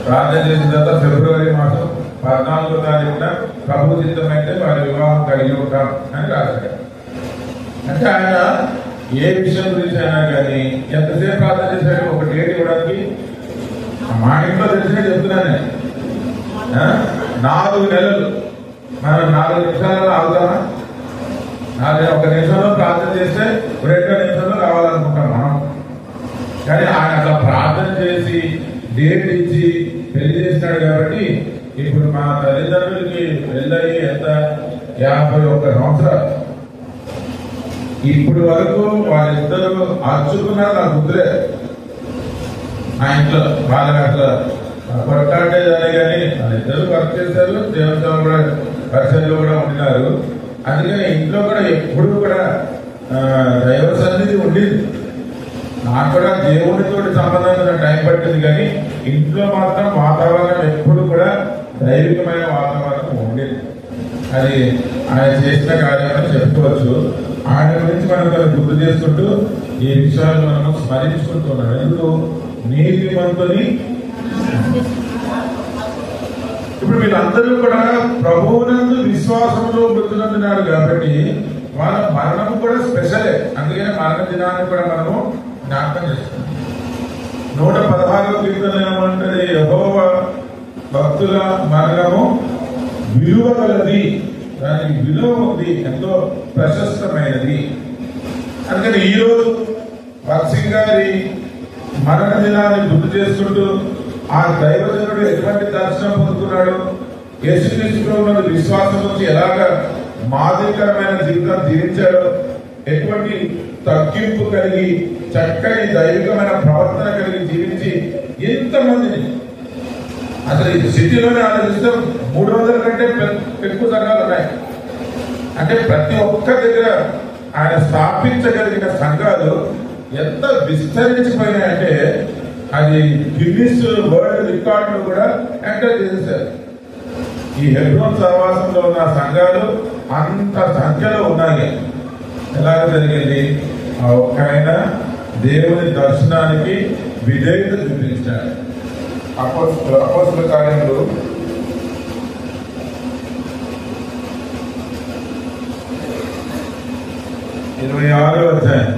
[SPEAKER 3] ప్రార్థన చేసిన తర్వాత ఫిబ్రవరి మాసం 14వ తారీఖున ప్రభు చిత్తమైతే వారి వివాహం కలిగి ఉంటాం అని రాశాడు. అంటే ఆయన ఏ విషయం గురించి అయినా కానీ ఎంతసేపు ప్రార్థన చేశాడు, ఒక డేట్ ఇవ్వడానికి మా ఇంట్లో తెలిసిన చెప్తున్నాను. 4 నెలలు మనం 4 నిమిషాలలో ఆగుతామా? 1 నిమిషంలో ప్రార్థన చేస్తే 2 నిమిషంలో కావాలనుకుంటాం మనం. కానీ ఆయన అట్లా ప్రార్థన చేసి డేట్ ఇచ్చి పెళ్లి చేసినాడు. కాబట్టి ఇప్పుడు మా తల్లిదండ్రులకి పెళ్ళయి ఎంత 51 సంవత్సరాలు. ఇప్పుడు వరకు వాళ్ళిద్దరూ అర్చుకున్నారు. నా కుదిరే ఆ ఇంట్లో వాళ్ళకి అట్లా కొట్టాడేదాన్ని, కానీ వాళ్ళిద్దరూ వర్క్ చేశారు. దేవునితో కూడా పరిచయంలో కూడా ఉండినారు. అందుకని ఇంట్లో కూడా ఎప్పుడు కూడా దైవ సన్నిధి ఉండేది. నాకు కూడా దేవుడితో సంబంధమైన టైం పట్టింది, కానీ ఇంట్లో మాత్రం వాతావరణం ఎప్పుడు కూడా దైవికమైన వాతావరణం ఉండేది. అది ఆయన చేసిన కార్యాలను చెప్పుకోవచ్చు. ఆయన గురించి మనం గుర్తు చేసుకుంటూ ఈ విషయాలు మనం స్మరించుకుంటున్నాం. ఎందుకు? నీతిమంతుని. ఇప్పుడు వీళ్ళందరూ కూడా ప్రభువునందు విశ్వాసంలో మృతులందున్నారు కాబట్టి వాళ్ళ మరణం కూడా స్పెషలే. అందుకనే మరణ దినాన్ని కూడా మనము జ్ఞాపకం చేస్తున్నాం. 116వ కీర్తన ఏమంటది? యెహోవా భక్తుల మరణము విలువ గలది, దానికి విలువ ఉంది, ఎంతో ప్రశస్తమైనది. అందుకని ఈరోజు భక్సింగ్ గారి మరణ దినాన్ని గుర్తు చేసుకుంటూ ఆ దైవజనుడు ఎటువంటి దర్శనం పొందుతున్నాడు, యేసుక్రీస్తులో ఉన్న విశ్వాసం నుంచి ఎలాగ మాదిరికరమైన జీవితం జీవించాడో, ఎటువంటి తగ్గింపు కలిగి చక్కని దైవికమైన ప్రవర్తన కలిగి జీవించి ఎంతమందిని, అసలు ఈ సిటీలోనే ఆలోచిస్తే 300 కంటే ఎక్కువ సంఘాలు ఉన్నాయి. అంటే ప్రతి ఒక్క దగ్గర ఆయన స్థాపించగలిగిన సంఘాలు ఎంత విస్తరించిపోయినాయంటే అది గిన్నిస్ వరల్డ్ రికార్డులు కూడా ఎంటర్ చేశారు. ఈ హెబ్రోన్ సహవాసంలో ఉన్న సంఘాలు అంత సంఖ్యలో ఉన్నాయి. ఎలాగ జరిగింది? ఆ ఒక్క దేవుని దర్శనానికి విధేయత చూపించాడు. అపోస్తల కార్యంలో 26వ అధ్యాయం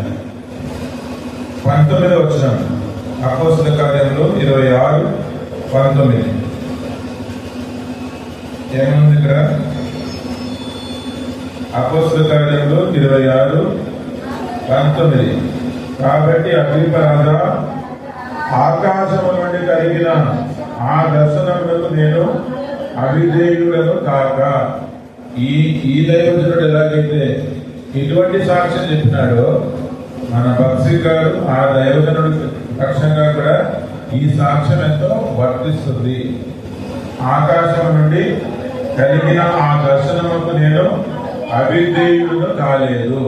[SPEAKER 3] 19వ వచనం. అపోస్తల కార్యంలో 26:19 ఏముంది ఇక్కడ? అపోస్తల కార్యంలో 26:19 కాబట్టి అగ్రిప్ప రాజా, ఆకాశము నుండి కలిగిన ఆ దర్శనములకు నేను అవిధేయుడను కాక. ఈ దైవజనుడు ఎలాగైతే ఇటువంటి సాక్ష్యం చెప్పినాడో, మన భక్తి గారు ఆ దైవజనుడి పక్షంగా కూడా ఈ సాక్ష్యం ఎంతో వర్తిస్తుంది. ఆకాశం నుండి కలిగిన ఆ దర్శనములకు నేను అవిధేయుడును కాలేదు.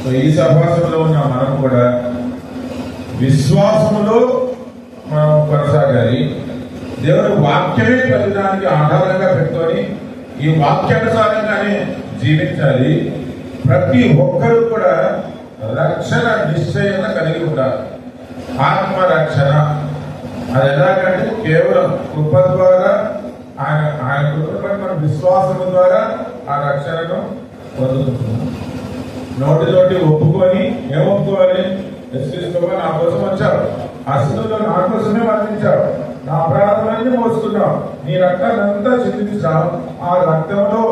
[SPEAKER 3] సో ఈ సహవాసంలో ఉన్న మనం కూడా విశ్వాసములో మనం కొనసాగాలి. దేవుని వాక్యమే ప్రతిదానికి ఆధారంగా పెట్టుకొని ఈ వాక్యానుసారంగానే జీవించాలి. ప్రతి ఒక్కరూ కూడా రక్షణ నిశ్చయంగా కలిగి ఉండాలి. ఆత్మరక్షణ అది ఎలాగంటే కేవలం కృప ద్వారా, ఆయన కృపపై మన విశ్వాసము ద్వారా ఆ రక్షణను పొందుతున్నాం. నోటితోటి ఒప్పుకొని ఏమొప్పుకోవాలి? యేసుక్రీస్తు నా కోసం వచ్చావు, అసలు నా కోసమే వర్తించావు, నా ప్రాణాలన్నీ మోసుకున్నావు, నీ రక్తాన్ని అంతా చిందించావు, ఆ రక్తంలో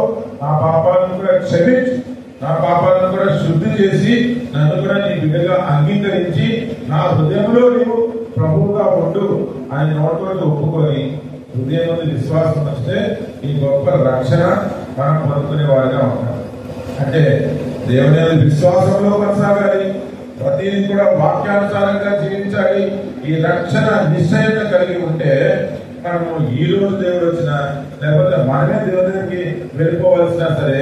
[SPEAKER 3] నా పాపాలను కూడా క్షమించి, నా పాపాలను కూడా శుద్ధి చేసి, నన్ను కూడా నీ బిడ్డగా అంగీకరించి నా హృదయంలో నీవు ప్రభువుగా ఉండు అని నోటితోటి ఒప్పుకొని హృదయం నుండి విశ్వాసం వస్తే ఈ గొప్ప రక్షణ మనం పొందుకునే వారిగా ఉంటాం. అంటే దేవుని విశ్వాసంలో కొనసాగాలి, ప్రతిదీ కూడా వాక్యానుసారంగా జీవించాలి. ఈ రక్షణ నిశ్చయత కలిగి ఉంటే మనము ఈ రోజు దేవుడు వచ్చినా లేకపోతే మనమే దేవుడి దగ్గరికి వెళ్ళిపోవలసినా సరే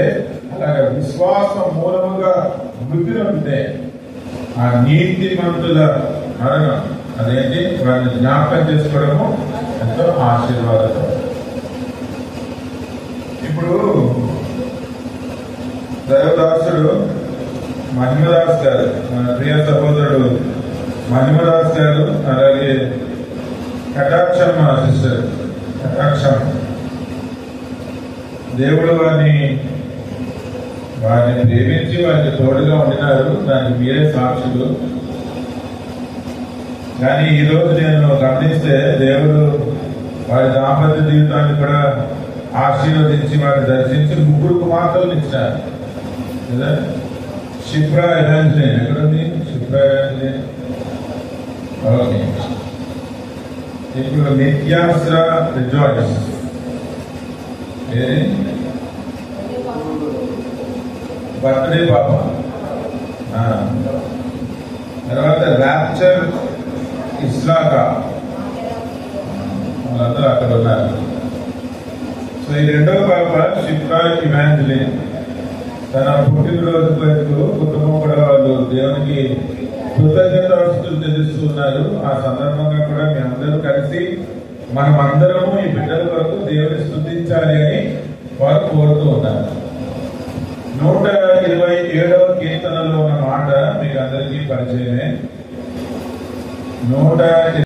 [SPEAKER 3] అలాగే విశ్వాసం మూలముగా వృద్ధి ఉంటే ఆ నీతిమంతుల మరణం అదేంటి వారిని జ్ఞాపకం చేసుకోవడము ఎంతో ఆశీర్వాదం. ఇప్పుడు దైవదాసుడు మహిమదాస్ గారు, మన ప్రియ సహోదరుడు మహిమదాస్ గారు, అలాగే కటాక్షం మన సిస్టర్ కటాక్షం, దేవుడు వారిని ప్రేమించి వారికి తోడుగా ఉండినారు. దానికి మీరే సాక్షులు. కానీ ఈరోజు నేను గమనిస్తే దేవుడు వారి దాంపత్య జీవితాన్ని కూడా ఆశీర్వదించి వారిని దర్శించి 3 కుమార్తెలను ఇచ్చినారు కదా. షిప్రా ఎవాంజలిన్ ఎక్కడుంది? షిప్రా ఎవాంజలిన్. ఓకే, ఇప్పుడు నిత్యాశ్ర రిజాయిస్ ఏది బర్త్డే పాప. తర్వాత ర్యాప్చర్ ఇస్లాగా, వాళ్ళందరూ అక్కడ ఉన్నారు. సో ఈ 2వ పాప షిప్రా ఇవాంజలిన్ తన పుట్టినరోజు వరకు కుటుంబం కూడా వాళ్ళు దేవునికి కృతజ్ఞతాస్తుతులు తెలుస్తున్నారు. ఆ సందర్భంగా కూడా మీ అందరూ కలిసి మనం అందరము ఈ బిడ్డల వరకు దేవుని స్తుతించాలి అని వారు కోరుతూ ఉన్నారు. 127వ కీర్తనలో ఉన్న మాట మీకు అందరికీ పరిచయమే.